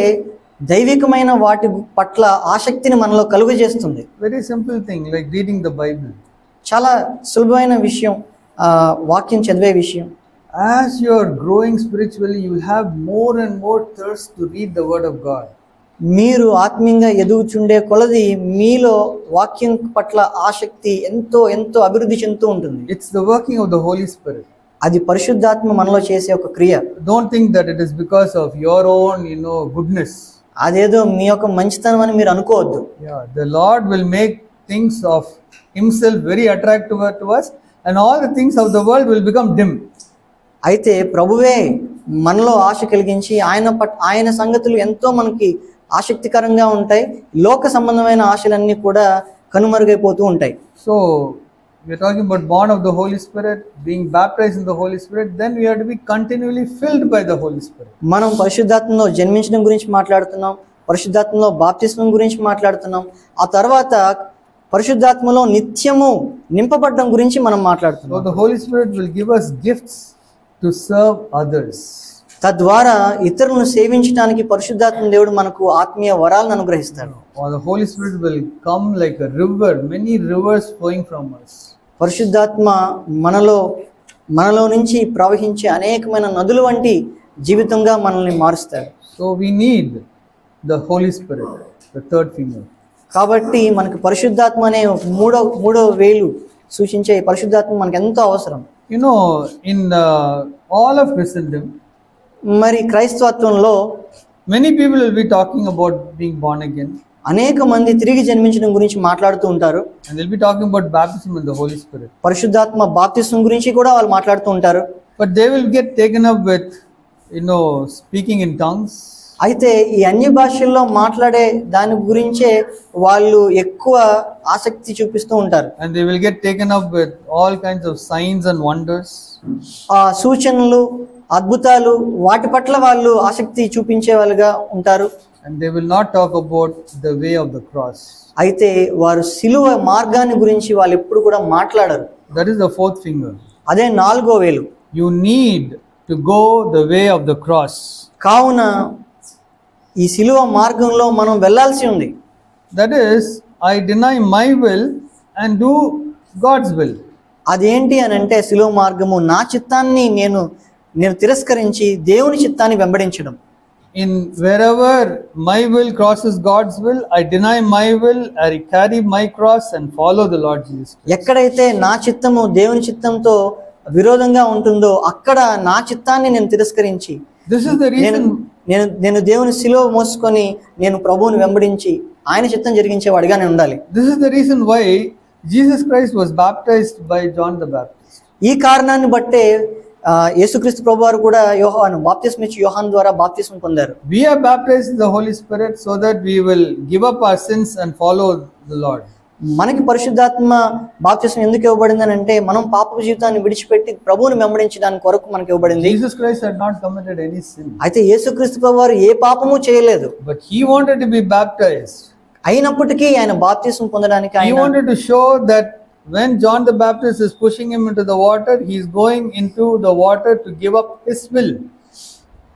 దైవికమైన వాటి పట్ల ఆసక్తిని మనలో కలుగజేస్తుంది. Very simple thing, like reading the Bible. చాలా సులభమైన విషయం, వాక్యం చదివే విషయం. As you are growing spiritually, you will have more and more thirst to read the word of God. మీరు ఆత్మీయంగా ఎదుగుచుండే కొలది మీలో వాక్యం పట్ల ఆసక్తి ఎంతో ఎంతో అభివృద్ధి చెందుతూ ఉంటుంది. It's the working of the Holy Spirit. అది పరిశుద్ధాత్మ మనలో చేసే ఒక క్రియ. Don't think that it is because of your own, goodness. అదేదో మీ యొక్క మంచితనం అని మీరు అనుకోవద్దు. Yeah, the Lord will make things of himself very attractive to us and all the things of the world will become dim. అయితే ప్రభువే మనలో ఆశ కలిగించి ఆయన సంగతులు ఎంతో మనకి ఆసక్తికరంగా ఉంటాయి. లోక సంబంధమైన ఆశలన్నీ కూడా కనుమరుగైపోతూ ఉంటాయి. So we're talking about born of the Holy Spirit, being baptized in the Holy Spirit. Then we have to be continually filled by the Holy Spirit. మనం పరిశుద్ధాత్మలో జన్మించడం గురించి మాట్లాడుతున్నాం, పరిశుద్ధాత్మలో బాప్తిస్మం గురించి మాట్లాడుతున్నాం, ఆ తర్వాత పరిశుద్ధాత్మలో నిత్యము నింపబడడం గురించి మనం So మాట్లాడుతున్నాం. the Holy Spirit will give us gifts to serve others. తద్వారా ఇతరులను సేవించడానికి పరిశుద్ధాత్మ దేవుడు మనకు ఆత్మీయ వరాలను అనుగ్రహిస్తాడు. Or the Holy Spirit will come like a river, many rivers flowing from us. పరిశుద్ధాత్మ మనలో నుంచి ప్రవహించే అనేకమైన నదుల వంటి జీవితంగా మనల్ని మారుస్తాడు. So we need the Holy Spirit, the third finger. కాబట్టి మనకు పరిశుద్ధాత్మ అనే మూడో వేలు సూచించే పరిశుద్ధాత్మ మనకు ఎంతో అవసరం. You know, in all of Christendom, మరి క్రైస్తవత్వంలో many people will be talking about being born again, అనేక మంది తిరిగి జన్మించడం గురించి మాట్లాడుతూ ఉంటారు. and they'll be talking about baptism in the Holy Spirit. పరిశుద్ధాత్మ బాప్తిస్మం గురించి కూడా వాళ్ళు మాట్లాడుతూ ఉంటారు. But they will get taken up with, speaking in tongues. అయితే ఈ అన్య భాషల్లో మాట్లాడే దాని గురించే వాళ్ళు ఎక్కువ ఆసక్తి చూపిస్తూ ఉంటారు. And they will get taken up with all kinds of signs and wonders. ఆ సూచనలు, అద్భుతాలు వాటి పట్ల వాళ్ళు ఆసక్తి చూపించే వాళ్ళుగా ఉంటారు. And they will not talk about the way of the cross. అయితే వారు సిలువ మార్గాన్ని గురించి వాళ్ళు ఎప్పుడు కూడా మాట్లాడరు. That is the fourth finger. అదే 4వ వేలు. You need to go the way of the cross. కావున ఈ సిలువ మార్గంలో మనం వెళ్ళాల్సి ఉంది. That is, I deny my will and do God's will. అదేంటి అని అంటే సిలువ మార్గము నా చిత్తాన్ని నేను తిరస్కరించి దేవుని చిత్తాన్ని వెంబడించడం. In wherever my will crosses God's will, I deny my will, I carry my cross and follow the Lord Jesus Christ. ఎక్కడైతే నా చిత్తము దేవుని చిత్తంతో విరోధంగా ఉంటుందో అక్కడ నా చిత్తాన్ని నేను తిరస్కరించి This is the reason. నేను దేవుని సిలువ మోసుకొని నేను ప్రభువుని వెంబడించి ఆయన చిత్తం జరిగించేవాడిగా నేను ఉండాలి. This is the reason why Jesus Christ was baptized by John the Baptist. ఈ కారణాన్ని బట్టే యేసుక్రీస్తు ప్రభువారు కూడా బాప్తిస్మం ఇచ్చి యోహాను ద్వారా బాప్తిస్మం పొందారు. We are baptized in the Holy Spirit so that we will give up our sins and follow the Lord. మనకి పరిశుద్ధాత్మ బాప్తిస్మం ఎందుకు ఇవ్వబడింది అని అంటే మనం పాపపు జీవితాన్ని విడిచిపెట్టి ప్రభువుని వెంబడించడానికి కొరకు మనకి ఇవ్వబడింది. Jesus Christ had not committed any sin. అయితే యేసుక్రీస్తు ప్రభువారు ఏ పాపము చేయలేదు. But he wanted to be baptized. అయినప్పటికీ ఆయన బాప్తిస్మం పొందడానికి He wanted to show that when John the Baptist is pushing him into the water, he is going into the water to give up his will.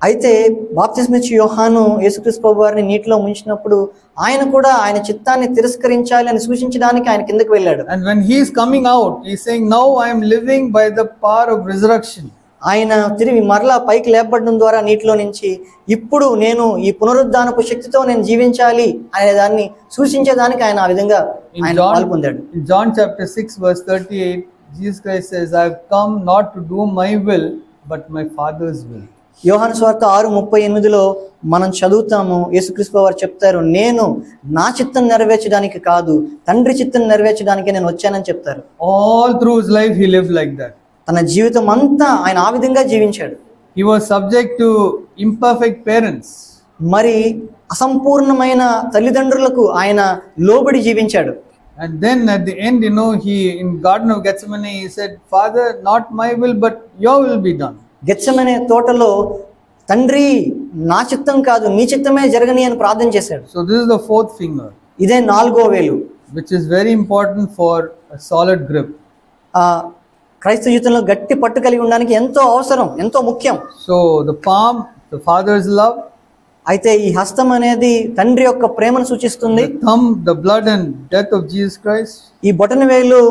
అయితే బాప్తిస్మం ఇచ్చి యోహాను యేసుక్రీస్తు ప్రభువారిని నీటిలో ముంచినప్పుడు ఆయన కూడా ఆయన చిత్తాన్ని తిరస్కరించాలి అని సూచించడానికి ఆయన కిందకి వెళ్ళాడు. And when he is coming out, he is saying, now I am living by the power of resurrection. ఆయన తిరిగి మరలా పైకి లేపబడడం ద్వారా నీటిలో నుంచి ఇప్పుడు నేను ఈ పునరుద్ధానపు శక్తితో నేను జీవించాలి అనే దాన్ని సూచించేదానికి ఆయన ఆ విధంగా ఆయన పాల్పొందాడు. In John chapter 6 verse 38, Jesus Christ says, I have come not to do my will, but my Father's will. యోహాను సువార్త 6:38లో మనం చదువుతాము, యేసుక్రీస్తు వారు చెప్తారు, నేను నా చిత్తం నెరవేర్చడానికి కాదు తండ్రి చిత్తం నెరవేర్చడానికి నేను వచ్చానని చెప్తారు. All through his life he lived like that. తన జీవితం అంతా ఆయన ఆ విధంగా జీవించాడు. He was subject to imperfect parents. మరి అసంపూర్ణమైన తల్లిదండ్రులకు ఆయన లోబడి జీవించాడు. And then at the end, he in Garden of Gethsemane, he said, Father, not my will, but your will be done. Gethsemane తోటలో తండ్రి నా చిత్తం కాదు నీ చిత్తమే జరగని అని ప్రార్థన చేశాడు. So this is the fourth finger. ఇదే 4వ వేలు. Which is very important for a solid grip. క్రైస్తవ జీవితంలో గట్టి పట్టు కలిగి ఉండడానికి ఎంతో అవసరం, ఎంతో ముఖ్యం. So the palm, the Father's love. అయితే ఈ హస్తం అనేది తండ్రి యొక్క ప్రేమను సూచిస్తుంది. The thumb, the blood and death of Jesus Christ. ఈ బొటన వేలు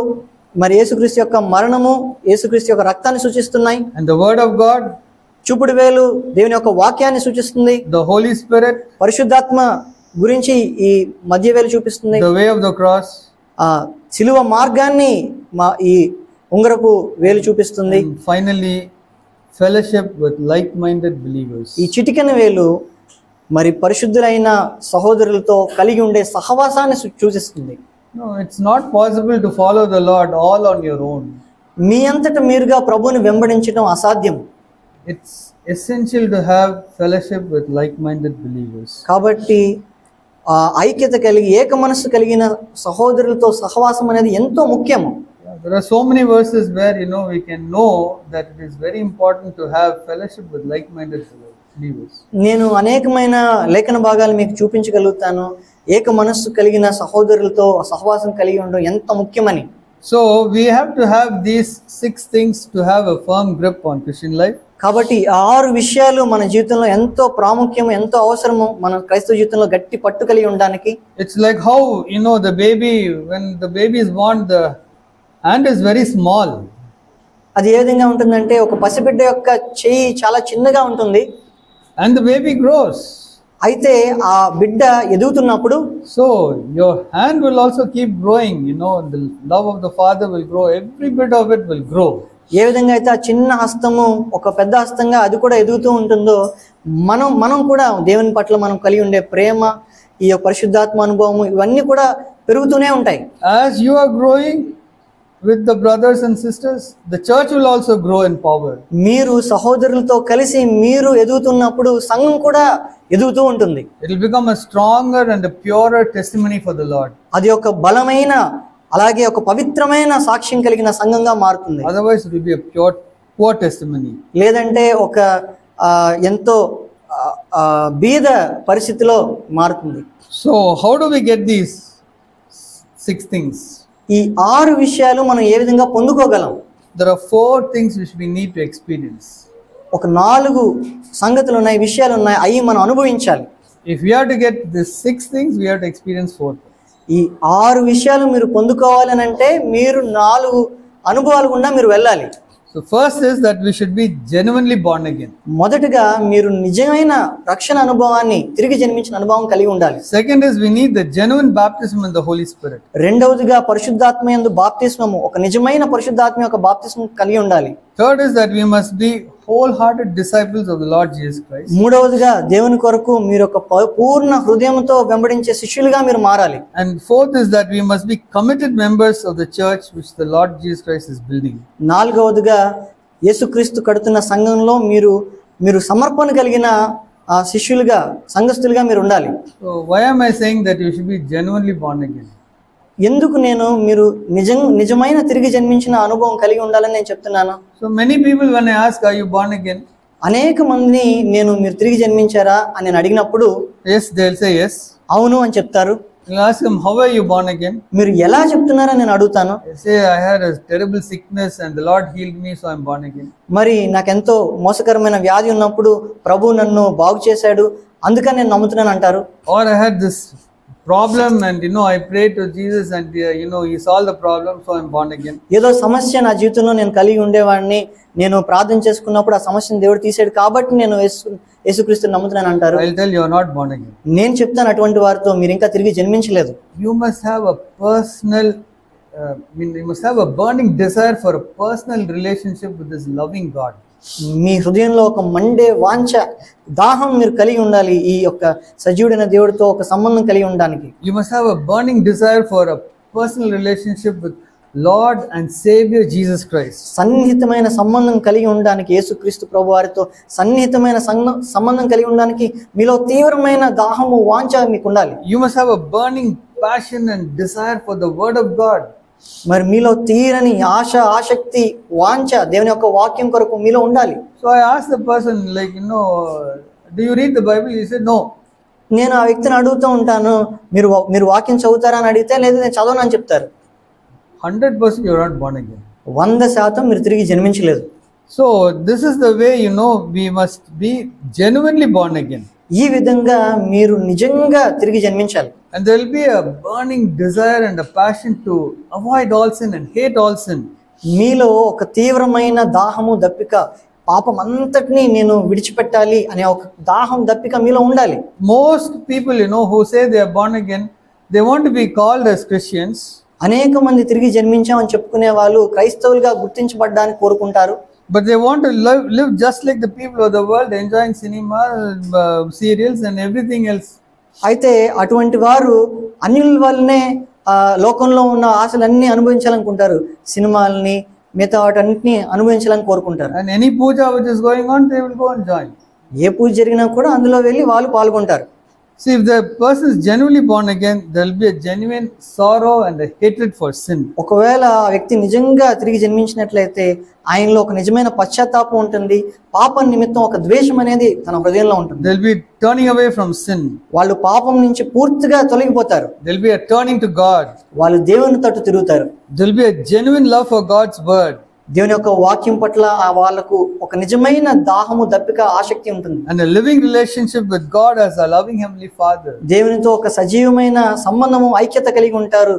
మరి యేసుక్రీస్తు యొక్క మరణము, యేసుక్రీస్తు యొక్క రక్తాన్ని సూచిస్తున్నాయి. And the word of God. చూపుడు వేలు దేవుని యొక్క వాక్యాన్ని సూచిస్తుంది. The Holy Spirit. పరిశుద్ధాత్మ గురించి ఈ మధ్య వేలు చూపిస్తుంది. The way of the cross. సిలువ మార్గాన్ని ఈ ఉంగరపు వేలు చూపిస్తుంది. And finally, fellowship with like-minded believers. ఈ చిటికెన వేలు మరి పరిశుద్ధులైన సహోదరులతో కలిగి ఉండే సహవాసాన్ని సూచిస్తుంది. No, it's not possible to follow the Lord all on your own. మీ అంతట మీరుగా ప్రభువుని వెంబడించడం అసాధ్యం. It's essential to have fellowship with like-minded believers. కాబట్టి ఐక్యత కలిగి ఏక మనస్సు కలిగిన సహోదరులతో సహవాసం అనేది ఎంతో ముఖ్యము. There are so many verses where we can know that it is very important to have fellowship with like-minded believers. నేను అనేకమైన లేఖన భాగాలు మీకు చూపించగలుగుతాను. ఏక మనస్సు కలిగిన సహోదరులతో సహవాసం కలిగి ఉండడం ఎంత ముఖ్యమని. So we have to have these 6 things to have a firm grip on Christian life. కాబట్టి 6 విషయాలు మన జీవితంలో ఎంతో ప్రాముఖ్యం, ఎంతో అవసరము మన క్రైస్తవ జీవితంలో గట్టి పట్టు కలిగి ఉండడానికి. It's like how the baby, when the baby is born, the hand is very small. అది ఏ విధంగా ఉంటుందంటే ఒక పసిబిడ్డ యొక్క చెయ్యి చాలా చిన్నగా ఉంటుంది. And the baby grows. అయితే ఆ బిడ్డ ఎదుగుతున్నప్పుడు So your hand will also keep growing. The love of the Father will grow. Every bit of it will grow. ఏ విధంగా అయితే ఆ చిన్న హస్తము ఒక పెద్ద హస్తంగా అది కూడా ఎదుగుతూ ఉంటుందో మనం కూడా దేవుని పట్ల మనం కలిగి ఉండే ప్రేమ, ఈ పరిశుద్ధాత్మ అనుభవము ఇవన్నీ కూడా పెరుగుతూనే ఉంటాయి. As you are growing with the brothers and sisters, the church will also grow in power. మీరు సహోదరులతో కలిసి మీరు ఎదుగుతున్నప్పుడు సంఘం కూడా ఎదుగుతూ ఉంటుంది. It will become a stronger and a purer testimony for the Lord. అది ఒక బలమైన అలాగే ఒక పవిత్రమైన సాక్ష్యం కలిగిన సంఘంగా మారుతుంది. Otherwise it will be a poor testimony. లేదంటే ఒక ఎంతో బీద పరిస్థితిలో మారుతుంది. So how do we get these 6 things? ఈ 6 విషయాలు మనం ఏ విధంగా పొందుకోగలం? There are 4 things which we need to experience. ఒక 4 సంగతులు ఉన్నాయి, విషయాలు ఉన్నాయి, అవి మనం అనుభవించాలి. If we have to get these 6 things, we have to experience 4 things. ఈ 6 విషయాలు మీరు పొందుకోవాలని అంటే మీరు 4 అనుభవాలు గుండా మీరు వెళ్ళాలి. So first is that we should be genuinely born again. మొదటగా మీరు నిజమైన రక్షణ అనుభవాన్ని, తిరిగి జన్మించిన అనుభవం కలిగి ఉండాలి. Second is we need the genuine baptism in the Holy Spirit. రెండవదిగా పరిశుద్ధాత్మ యందు బాప్తిస్మము, ఒక నిజమైన పరిశుద్ధాత్మ యొక్క బాప్తిస్మం కలిగి ఉండాలి. Third is that we must be wholehearted disciples of the Lord Jesus Christ. మూడవదిగా దేవుని కొరకు మీరు ఒక పూర్ణ హృదయంతో వెంబడించే శిష్యులుగా మీరు మారాలి. And fourth is that we must be committed members of the church which the Lord Jesus Christ is building. నాలుగవదిగా యేసుక్రీస్తు కడుతున్న సంఘంలో మీరు సమర్పణ కలిగిన శిష్యులుగా, సంఘస్థులుగా మీరు ఉండాలి. So why am I saying that you should be genuinely born again? ఎందుకు మీరు నిజమైన తిరిగి జన్మించిన అనుభవం కలిగి ఉండాలని నేను చెప్తున్నాను. So many people, when I ask, are you born again? అనేక మందిని మీరు తిరిగి జన్మించారా అని నేను అడిగినప్పుడు Yes, they'll say yes. అవును అని చెప్తారు. You ask them, how are you born again? మీరు ఎలా చెప్తున్నారని నేను అడుగుతాను. They say, I had a terrible sickness and the Lord healed me, so I'm born again. మరి నాకెంతో మోసకరమైన వ్యాధి ఉన్నప్పుడు ప్రభు నన్ను బాగు చేశాడు, అందుకని నేను నమ్ముతున్నాను అంటారు. Or I had this problem and I prayed to Jesus and he solved the problem, so I'm born again. ఏదో సమస్య నా జీవితంలో నేను కలిగి ఉండేవాడిని, నేను ప్రార్థన చేసుకున్నప్పుడు ఆ సమస్యను దేవుడు తీసాడు కాబట్టి నేను యేసుక్రీస్తుని నమ్ముతున్నాను అంటారు. I'll tell you, you're not born again. నేను చెప్తాను అటువంటి వారితో, మీరు ఇంకా తిరిగి జన్మించలేదు. You must have a personal you must have a burning desire for a personal relationship with this loving God. మీ హృదయంలో ఒక మండే వాంఛ, దాహం మీరు కలిగి ఉండాలి ఈ యొక్క సజీవుడైన దేవుడితో ఒక సంబంధం కలిగి ఉండడానికి. You must have a burning desire for a personal relationship with Lord and Savior Jesus Christ. సన్నిహితమైన సంబంధం కలిగి ఉండడానికి, యేసుక్రీస్తు ప్రభు వారితో సన్నిహితమైన సంబంధం కలిగి ఉండడానికి మీలో తీవ్రమైన దాహము, వాంఛ మీకు ఉండాలి. You must have a burning passion and desire for the word of God. మరి మీలో తీరని ఆశ, ఆసక్తి, వాంఛ దేవుని యొక్క వాక్యం కొరకు మీలో ఉండాలి. So I asked the person, do you read the Bible? He said no. నేను ఆ వ్యక్తిని అడుగుతూ ఉంటాను, మీరు వాక్యం చదువుతారా అని అడిగితే లేదు నేను చదవను అని చెప్తారు. 100% you're not born again. 100% మీరు తిరిగి జన్మించలేదు. So this is the way we must be genuinely born again. ఈ విధంగా మీరు నిజంగా తిరిగి జన్మించాలి. And there will be a burning desire and a passion to avoid all sin and hate all sin. మీలో ఒక తీవ్రమైన దాహము, దప్పిక, పాపం అంతటిని నేను విడిచిపెట్టాలి అనే ఒక దాహం, దప్పిక మీలో ఉండాలి. Most people who say they are born again, they want to be called as Christians. అనేక మంది తిరిగి జన్మించామని చెప్పుకునే వాళ్ళు క్రైస్తవులుగా గుర్తించబడడానికి కోరుకుంటారు. But they want to live just like the people of the world, enjoying cinema, serials and everything else. అయితే అటువంటి వారు అన్యుల వల్లనే లోకంలో ఉన్న ఆశలన్నీ అనుభవించాలనుకుంటారు, సినిమాలని, మిగతా వాటన్నిటిని అనుభవించాలని కోరుకుంటారు. And any puja which is going on, they will go and join. ఏ పూజ జరిగినా కూడా అందులో వెళ్ళి వాళ్ళు పాల్గొంటారు. See, if the person is genuinely born again, there will be a genuine sorrow and a hatred for sin. ఒకవేళ ఆ వ్యక్తి నిజంగా తిరిగి జన్మించినట్లయితే ఆయనలో ఒక నిజమైన పశ్చాత్తాపం ఉంటుంది, పాపం నిమిత్తం ఒక ద్వేషం అనేది తన హృదయంలో ఉంటుంది. There will be turning away from sin. వాళ్ళు పాపం నుంచి పూర్తిగా తొలగిపోతారు. There will be a turning to God. వాళ్ళు దేవుని తట్టు తిరుగుతారు. There will be a genuine love for God's word. దేవుని యొక్క వాక్యం పట్ల వాళ్ళకు ఒక నిజమైన దాహము, దప్పిక, ఆసక్తి ఉంటుంది. And a living relationship with God as a loving heavenly Father. దేవునితో ఒక సజీవమైన సంబంధము, ఐక్యత కలిగి ఉంటారు.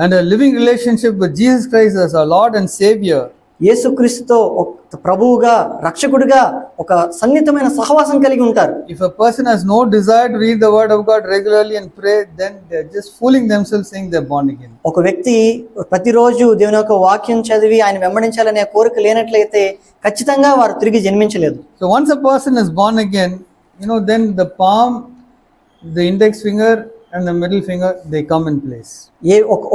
And a living relationship with Jesus Christ as our Lord and Savior. యేసుక్రీస్తుతో ఒక ప్రభువుగా, రక్షకుడిగా ఒక సన్నిహితమైన సహవాసం కలిగి ఉంటారు. If a person has no desire to read the word of God regularly and pray, then they are just fooling themselves saying they are born again. ఒక వ్యక్తి ప్రతిరోజు దేవుని యొక్క వాక్యం చదివి ఆయన వెంబడించాలనే కోరిక లేనట్లయితే ఖచ్చితంగా వారు తిరిగి జన్మించలేదు. So once a person is born again, then the palm, the index finger and the middle finger, they come in place.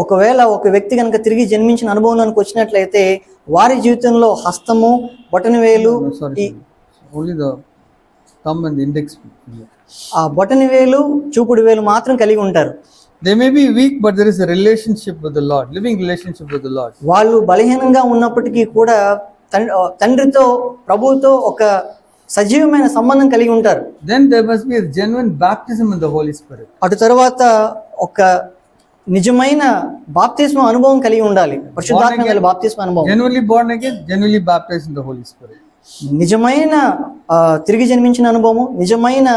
ఒకవేళ ఒక వ్యక్తి కనుక తిరిగి జన్మించిన అనుభవంలోనికి వచ్చినట్లయితే వారి జీవితంలో హస్తము, బొటనవేలు, only the thumb and the index finger. ఆ బొటనవేలు, చూపుడు వేలు మాత్రం కలిగి ఉంటారు. They may be weak, but there is a relationship with the Lord, living relationship with the Lord. వాళ్ళు బలహీనంగా ఉన్నప్పటికీ కూడా తండ్రితో, ప్రభువుతో ఒక సజీవమైన సంబంధం కలిగి ఉంటారు. Then there must be a genuine baptism in the Holy Spirit. అటు తర్వాత ఒక నిజమైన బాప్తిస్మ అనుభవం కలిగి ఉండాలి. పరిశుద్ధాత్మ గల బాప్తిస్మ అనుభవం. Genuinely born again, genuinely baptized in the Holy Spirit. నిజమైన తిరిగి జన్మించిన అనుభవము, నిజమైన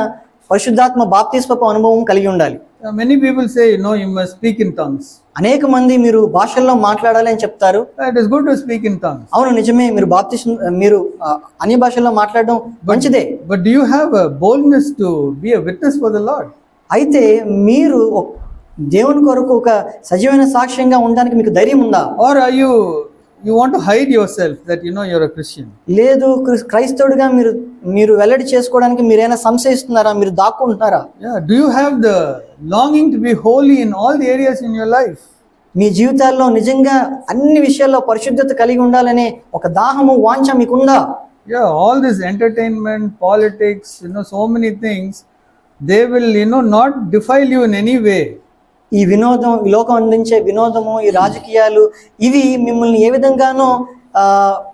పరిశుద్ధాత్మ బాప్తిస్మపు అనుభవం కలిగి ఉండాలి. Many people say, you must speak in tongues. అనేక మంది మీరు భాషల్లో మాట్లాడాలి అని చెప్తారు. It is good to speak in tongues. అవును, నిజమే, మీరు అన్య భాషల్లో మాట్లాడడం మంచిదే. But do you have a boldness to be a witness for the Lord? అయితే మీరు దేవుని కొరకు ఒక సజీవమైన సాక్ష్యంగా ఉండడానికి మీకు ధైర్యం ఉందా? Or are you want to hide yourself that you're a Christian? లేదు, క్రైస్తవుడిగా మీరు వెల్లడి చేసుకోవడానికి మీరైనా సంశయిస్తున్నారా? మీరు దాక్కుంటున్నారా? Yeah, do you have the longing to be holy in all the areas in your life? మీ జీవితాల్లో నిజంగా అన్ని విషయాల్లో పరిశుద్ధత కలిగి ఉండాలనే ఒక దాహము, వాంఛ మీకుందా? Yeah, all this entertainment, politics, so many things, they will not defile you in any way. ఈ వినోదం, ఈ లోకం అందించే వినోదము, ఈ రాజకీయాలు, ఇవి మిమ్మల్ని ఏ విధంగానూ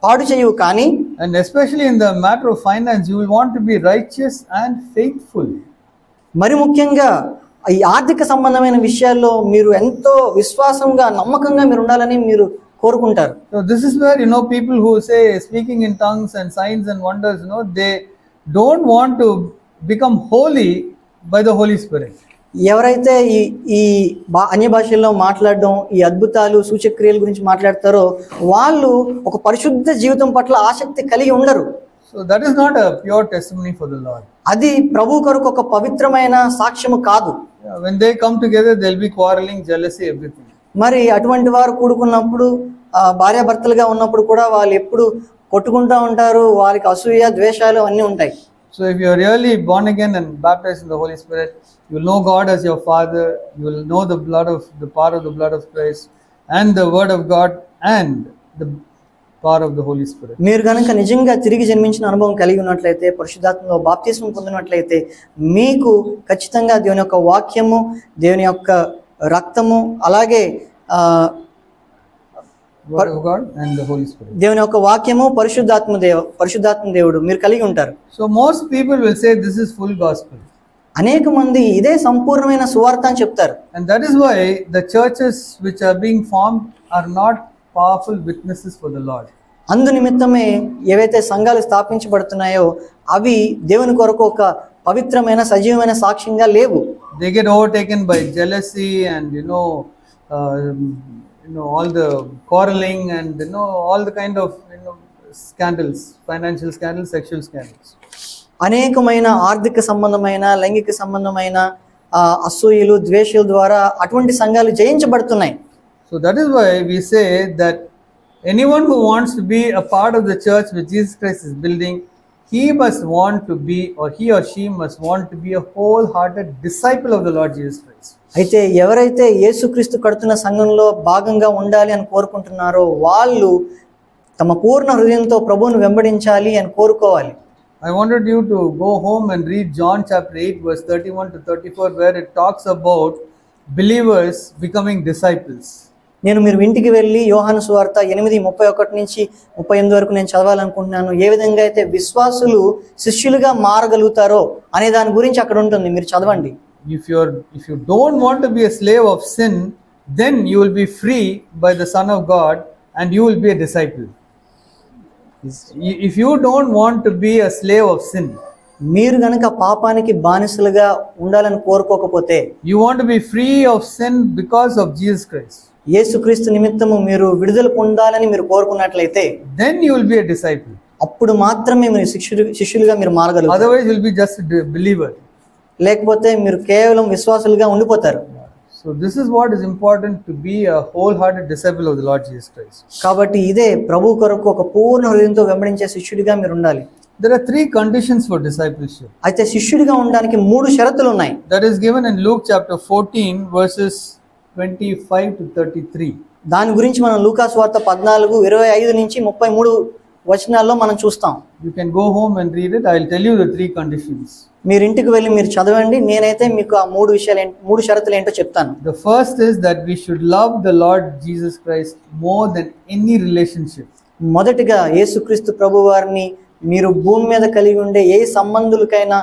పాడు చేయవు. కానీ and especially in the matter of finance, you will want to be righteous and faithful. మరి ముఖ్యంగా ఈ ఆర్థిక సంబంధమైన విషయాల్లో మీరు ఎంతో విశ్వాసంగా, నమ్మకంగా మీరు ఉండాలని మీరు కోరుకుంటారు. So this is where people who say speaking in tongues and signs and wonders, they don't want to become holy by the Holy Spirit. ఎవరైతే ఈ అన్య భాషల్లో మాట్లాడడం, ఈ అద్భుతాలు, సూచక్రియల గురించి మాట్లాడతారో వాళ్ళు ఒక పరిశుద్ధ జీవితం పట్ల ఆసక్తి కలిగి ఉండరు. So that is not a pure testimony for the Lord. అది ప్రభు కొరకు ఒక పవిత్రమైన సాక్ష్యము కాదు. When they come together, there will be quarreling, jealousy, everything. మరి అటువంటి వారు కూడుకున్నప్పుడు, భార్యాభర్తలుగా ఉన్నప్పుడు కూడా వాళ్ళు ఎప్పుడు కొట్టుకుంటూ ఉంటారు. వాళ్ళకి అసూయ, ద్వేషాలు అన్నీ ఉంటాయి. So if you are really born again and baptized in the Holy Spirit, you will know God as your Father. You will know the power of the blood of Christ and the word of God and the power of the Holy Spirit. మీరు కనుక నిజంగా తిరిగి జన్మించిన అనుభవం కలిగి ఉన్నట్లయితే, పరిశుద్ధాత్మలో బాప్తిస్మం పొందినట్లయితే, మీకు ఖచ్చితంగా దేవుని యొక్క వాక్యము, దేవుని యొక్క రక్తము, అలాగే Word of God and the Holy Spirit. దేవుని యొక్క వాక్యము, పరిశుద్ధాత్మ దేవుడు మీరు కలిగి ఉంటారు. So most people will say this is full gospel. అనేక మంది ఇదే సంపూర్ణమైన సువార్త అని చెప్తారు. And that is why the churches which are being formed are not powerful witnesses for the Lord. అందు నిమిత్తమే ఏవైతే సంఘాలు స్థాపించబడుతున్నాయో అవి దేవుని కొరకు ఒక పవిత్రమైన, సజీవమైన సాక్ష్యంగా లేవు. They get overtaken by jealousy and all the quarreling and all the kind of scandals, financial scandals, sexual scandals. అనేకమైన ఆర్థిక సంబంధమైన, లైంగిక సంబంధమైన అసూయలు, ద్వేషాల ద్వారా అటువంటి సంఘాలు జయించబడుతున్నాయి. So that is why we say that anyone who wants to be a part of the church which Jesus Christ is building, he must want to be, or he or she must want to be a wholehearted disciple of the Lord Jesus Christ. అయితే ఎవరైతే యేసుక్రీస్తు కడుతున్న సంఘంలో భాగంగా ఉండాలి అని కోరుకుంటున్నారో వాళ్ళు తమ పూర్ణ హృదయంతో ప్రభువును వెంబడించాలి అని కోరుకోవాలి. I wanted you to go home and read John chapter 8, verse 31 to 34, where it talks about believers becoming disciples. నేను మీరు ఇంటికి వెళ్ళి యోహాను సువార్త 8:31 నుంచి 38 వరకు నేను చదవాలనుకుంటున్నాను. ఏ విధంగా అయితే విశ్వాసులు శిష్యులుగా మారగలుగుతారో అనే దాని గురించి అక్కడ ఉంటుంది, మీరు చదవండి. If you don't want to be a slave of sin, then you will be free by the Son of God and you will be a disciple. If you don't want to be a slave of sin, మీరు గనక పాపానికి బానిసలుగా ఉండాలని కోరుకోకపోతే, you want to be free of sin because of Jesus Christ, యేసుక్రీస్తు నిమిత్తము మీరు విడుదల పొందాలని మీరు కోరుకున్నట్లయితే, then you will be a disciple. అప్పుడు మాత్రమే మీరు శిష్యులుగా మీరు మారగలుగుతారు. Otherwise you will be just a believer. లేకపోతే మీరు కేవలం విశ్వాసులుగా ఉండిపోతారు. So this is what is important, to be a wholehearted disciple of the Lord Jesus Christ. కాబట్టి ఇదే ప్రభు కొరకు ఒక పూర్ణ హృదయంతో వెంబడించే శిష్యుడిగా మీరు ఉండాలి. There are 3 conditions for discipleship. అయితే శిష్యుడిగా ఉండడానికి 3 షరతులు ఉన్నాయి. That is given in Luke chapter 14 verses 25 to 33. దాని గురించి మనం లూకా సువార్త 14:25 నుంచి 33 వచనాల్లో మనం చూస్తాం. You can go home and read it. I will tell you the 3 conditions. మీరు ఇంటికి వెళ్ళి మీరు చదవండి, నేనైతే మీకు ఆ 3 షరతులు ఏంటో చెప్తాను. The first is that we should love the Lord Jesus Christ more than any relationship. మొదటిగా యేసుక్రీస్తు ప్రభు వారిని మీరు భూమి మీద కలిగి ఉండే ఏ సంబంధులకైనా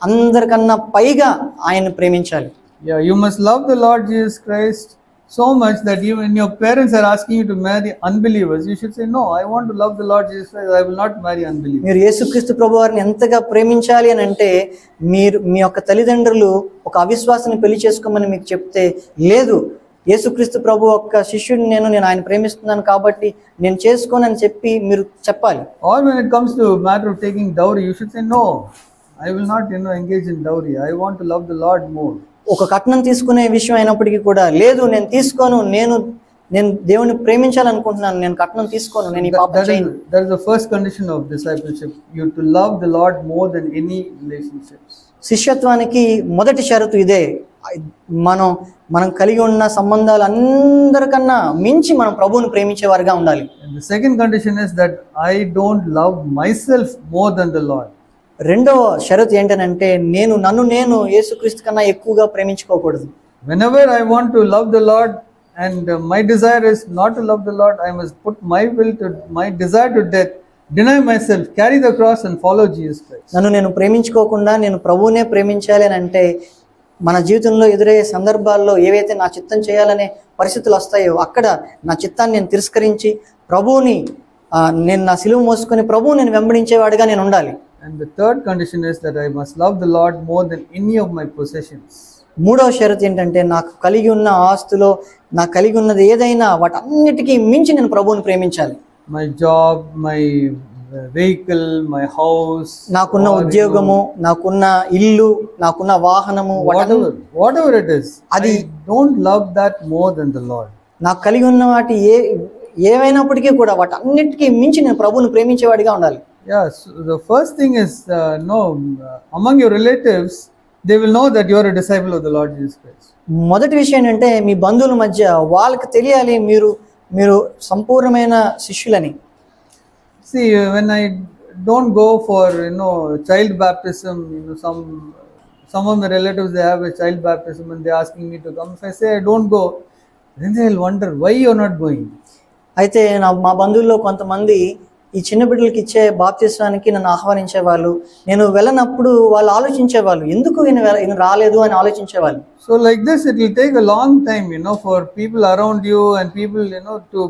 అందరికన్నా పైగా ఆయన ప్రేమించాలి. Yeah, you must love the Lord Jesus Christ so much that even when your parents are asking you to marry unbelievers, you should say, no, I want to love the Lord Jesus Christ, I will not marry unbelievers. మీరు యేసుక్రీస్తు ప్రభు వారిని ఎంతగా ప్రేమించాలి అని అంటే, మీరు మీ యొక్క తల్లిదండ్రులు ఒక అవిశ్వాసాన్ని పెళ్లి చేసుకోమని మీకు చెప్తే, లేదు యేసుక్రీస్తు ప్రభు యొక్క శిష్యుడిని నేను ఆయన ప్రేమిస్తున్నాను కాబట్టి నేను చేసుకోనని చెప్పి మీరు చెప్పాలి. Or when it comes to matter of taking dowry, you should say, no, I will not engage in dowry, I want to love the Lord more. ఒక కట్నం తీసుకునే విషయం అయినప్పటికీ కూడా, లేదు నేను తీసుకోను, నేను దేవుని ప్రేమించాలనుకుంటున్నాను, నేను కట్నం తీసుకోను, నేను ఈ పాపం చేయను. That is the first condition of discipleship. You to love the Lord more than any relationships. శిష్యత్వానికి మొదటి షరతు ఇదే. మనం కలిగి ఉన్న సంబంధాలు అందరికన్నా మించి మనం ప్రభువుని ప్రేమించేవారుగా ఉండాలి. And the second condition is that I don't love myself more than the Lord. రెండవ షరతు ఏంటంటే, నన్ను యేసుక్రీస్తు కన్నా ఎక్కువగా ప్రేమించుకోకూడదు. Whenever I want to love the Lord and my desire is not to love the Lord, I must put my desire to death, deny myself, carry the cross and follow Jesus Christ. నేను ప్రేమించుకోకుండా నేను ప్రభువునే ప్రేమించాలి అని అంటే, మన జీవితంలో ఎదురయ్యే సందర్భాల్లో ఏవైతే నా చిత్తం చేయాలనే పరిస్థితులు వస్తాయో అక్కడ నా చిత్తాన్ని నేను తిరస్కరించి ప్రభువుని నేను నా సిలువ మోసుకొని ప్రభువుని నేను వెంబడించేవాడిగా నేను ఉండాలి. And the third condition is that I must love the Lord more than any of my possessions. మూడవ షరతు ఏంటంటే, నాకు కలిగి ఉన్న ఆస్తులో నాకు కలిగి ఉన్నది ఏదైనా వాటన్నిటికీ మించి నేను ప్రభువుని ప్రేమించాలి. My job, my vehicle, my house, నాకున్న ఉద్యోగము, నాకున్న ఇల్లు, నాకున్న వాహనము, whatever it is, I don't love that more than the Lord. నాకు కలిగి ఉన్న వాటి ఏవైనప్పటికీ కూడా వాటన్నిటికీ మించి నేను ప్రభువుని ప్రేమించేవాడిగా ఉండాలి. Yeah, so the first thing is among your relatives, they will know that you are a disciple of the Lord Jesus Christ. మొదటి విషయం ఏంటంటే, మీ బంధువుల మధ్య వాళ్ళకి తెలియాలి మీరు సంపూర్ణమైన శిష్యులని. See, when I don't go for child baptism, some of my relatives, they have a child baptism and they're asking me to come. If I say I don't go, then they'll wonder why you're not going. అయితే మా బంధువుల్లో కొంతమంది ఈ చిన్న బిడ్డలకి ఇచ్చే బాప్తిస్వానికి నన్ను ఆహ్వానించేవాళ్ళు. నేను వెళ్ళనప్పుడు వాళ్ళు ఆలోచించేవాళ్ళు, ఎందుకు ఈయన రాలేదు అని ఆలోచించేవాళ్ళు. So like this, it will take a long time, for people around you and people, to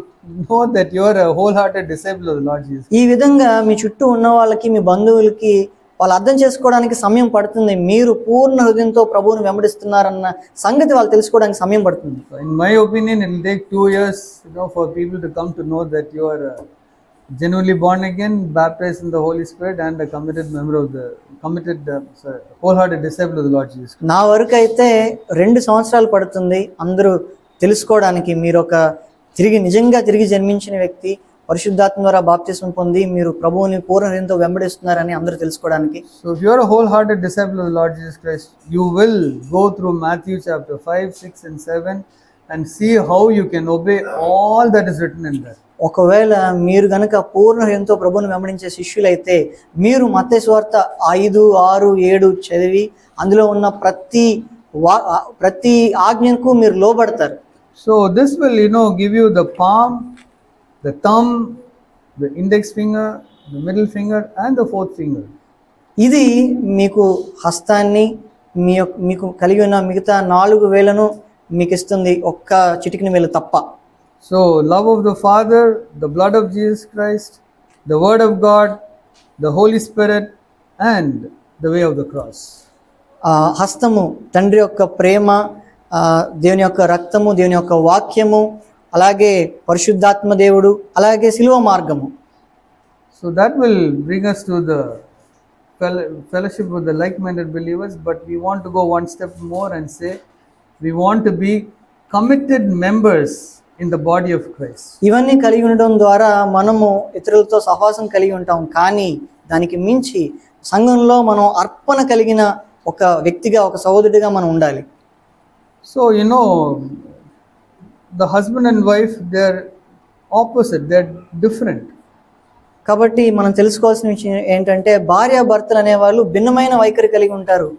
know that you are a wholehearted disciple of the Lord Jesus. ఈ విధంగా మీ చుట్టూ ఉన్న వాళ్ళకి, మీ బంధువులకి వాళ్ళు అర్థం చేసుకోవడానికి సమయం పడుతుంది. మీరు పూర్ణ హృదయంతో ప్రభువుని వెంబడిస్తున్నారన్న సంగతి వాళ్ళు తెలుసుకోవడానికి సమయం పడుతుంది. In my opinion, it will take 2 years, for people to come to know that you are genuinely born again, baptized in the Holy Spirit, and a committed member of the wholehearted disciple of the Lord Jesus. నా వరకు అయితే 2 సంవత్సరాలు పడుతుంది అందరూ తెలుసుకోవడానికి. మీరు ఒక నిజంగా తిరిగి జన్మించిన వ్యక్తి, పరిశుద్ధాత్మ ద్వారా బాప్తిస్మం పొంది మీరు ప్రభువుని పూర్ణ హృదయంతో వెంబడిస్తున్నారని అందరూ తెలుసుకోవడానికి. So if you are a wholehearted disciple of the Lord Jesus Christ, you will go through Matthew chapter 5, 6 and 7 and see how you can obey all that is written in there. ఒకవేళ మీరు గనక పూర్ణ హృదయంతో ప్రభువుని వెంబడించే శిష్యులైతే మీరు మత్తయి సువార్త 5, 6, 7 చదివి అందులో ఉన్న ప్రతి ఆజ్ఞకు మీరు లోబడతారు. So this will, give you the palm, the thumb, the index finger, the middle finger, and the fourth finger. ఇది మీకు హస్తాన్ని మీకు కలిగి ఉన్న మిగతా 4 వేలను మీకు ఇస్తుంది, ఒక్క చిటికిన వేలు తప్ప. So love of the Father, the blood of Jesus Christ, the word of God, the Holy Spirit, and the way of the cross. హస్తము తండ్రి యొక్క ప్రేమ, దేవుని యొక్క రక్తము, దేవుని యొక్క వాక్యము, అలాగే పరిశుద్ధాత్మ దేవుడు, అలాగే శిలువ మార్గము. So that will bring us to the fellowship with the like-minded believers, but we want to go one step more and say we want to be committed members in the body of Christ. ఇవన్నీ కలిగి ఉండడం ద్వారా మనము ఇతరులతో సహవాసం కలిగి ఉంటాం, కానీ దానికి మించి సంఘంలో మనం అర్పణ కలిగిన ఒక వ్యక్తిగా, ఒక సహోదరుడిగా మనం ఉండాలి. So the husband and wife, they're opposite, they're different. కాబట్టి మనం తెలుసుకోవాల్సిన విషయం ఏంటంటే భార్య భర్తలు అనేవాళ్ళు భిన్నమైన వైఖరి కలిగి ఉంటారు,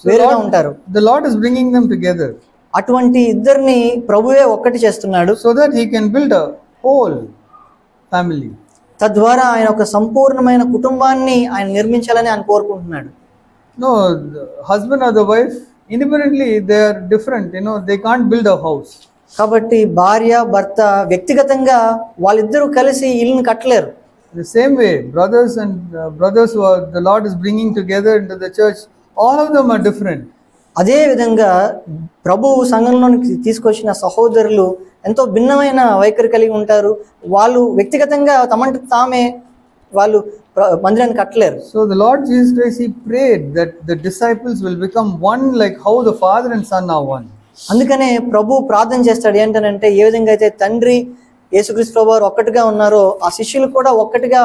వేరుగా ఉంటారు. The Lord is bringing them together. అటువంటి ఇద్దరిని ప్రభువే ఒక్కటి చేస్తున్నాడు, so that he can build a whole family. తద్వారా ఆయన ఒక సంపూర్ణమైన కుటుంబాన్ని ఆయన నిర్మించాలని ఆయన కోరుకుంటున్నాడు. No, the husband or the wife independently they are different, they can't build a house. కాబట్టి భార్య భర్త వ్యక్తిగతంగా వాళ్ళిద్దరూ కలిసి ఇల్లుని కట్టలేరు. The same way brothers who are the Lord is bringing together into the church, all of them are different. అదే విధంగా ప్రభువు సంఘంలోనికి తీసుకొచ్చిన సహోదరులు ఎంతో భిన్నమైన వైఖరి కలిగి ఉంటారు. వాళ్ళు వ్యక్తిగతంగా తామే వాళ్ళు మందిరాన్ని కట్టలేరు. So the Lord Jesus Christ, he prayed that the disciples will become one like how the Father and Son are one. అందుకనే ప్రభు ప్రార్థన చేస్తాడు ఏంటంటే ఏ విధంగా అయితే తండ్రి యేసుక్రీస్తు ప్రభువారు ఒక్కటిగా ఉన్నారో ఆ శిష్యులు కూడా ఒక్కటిగా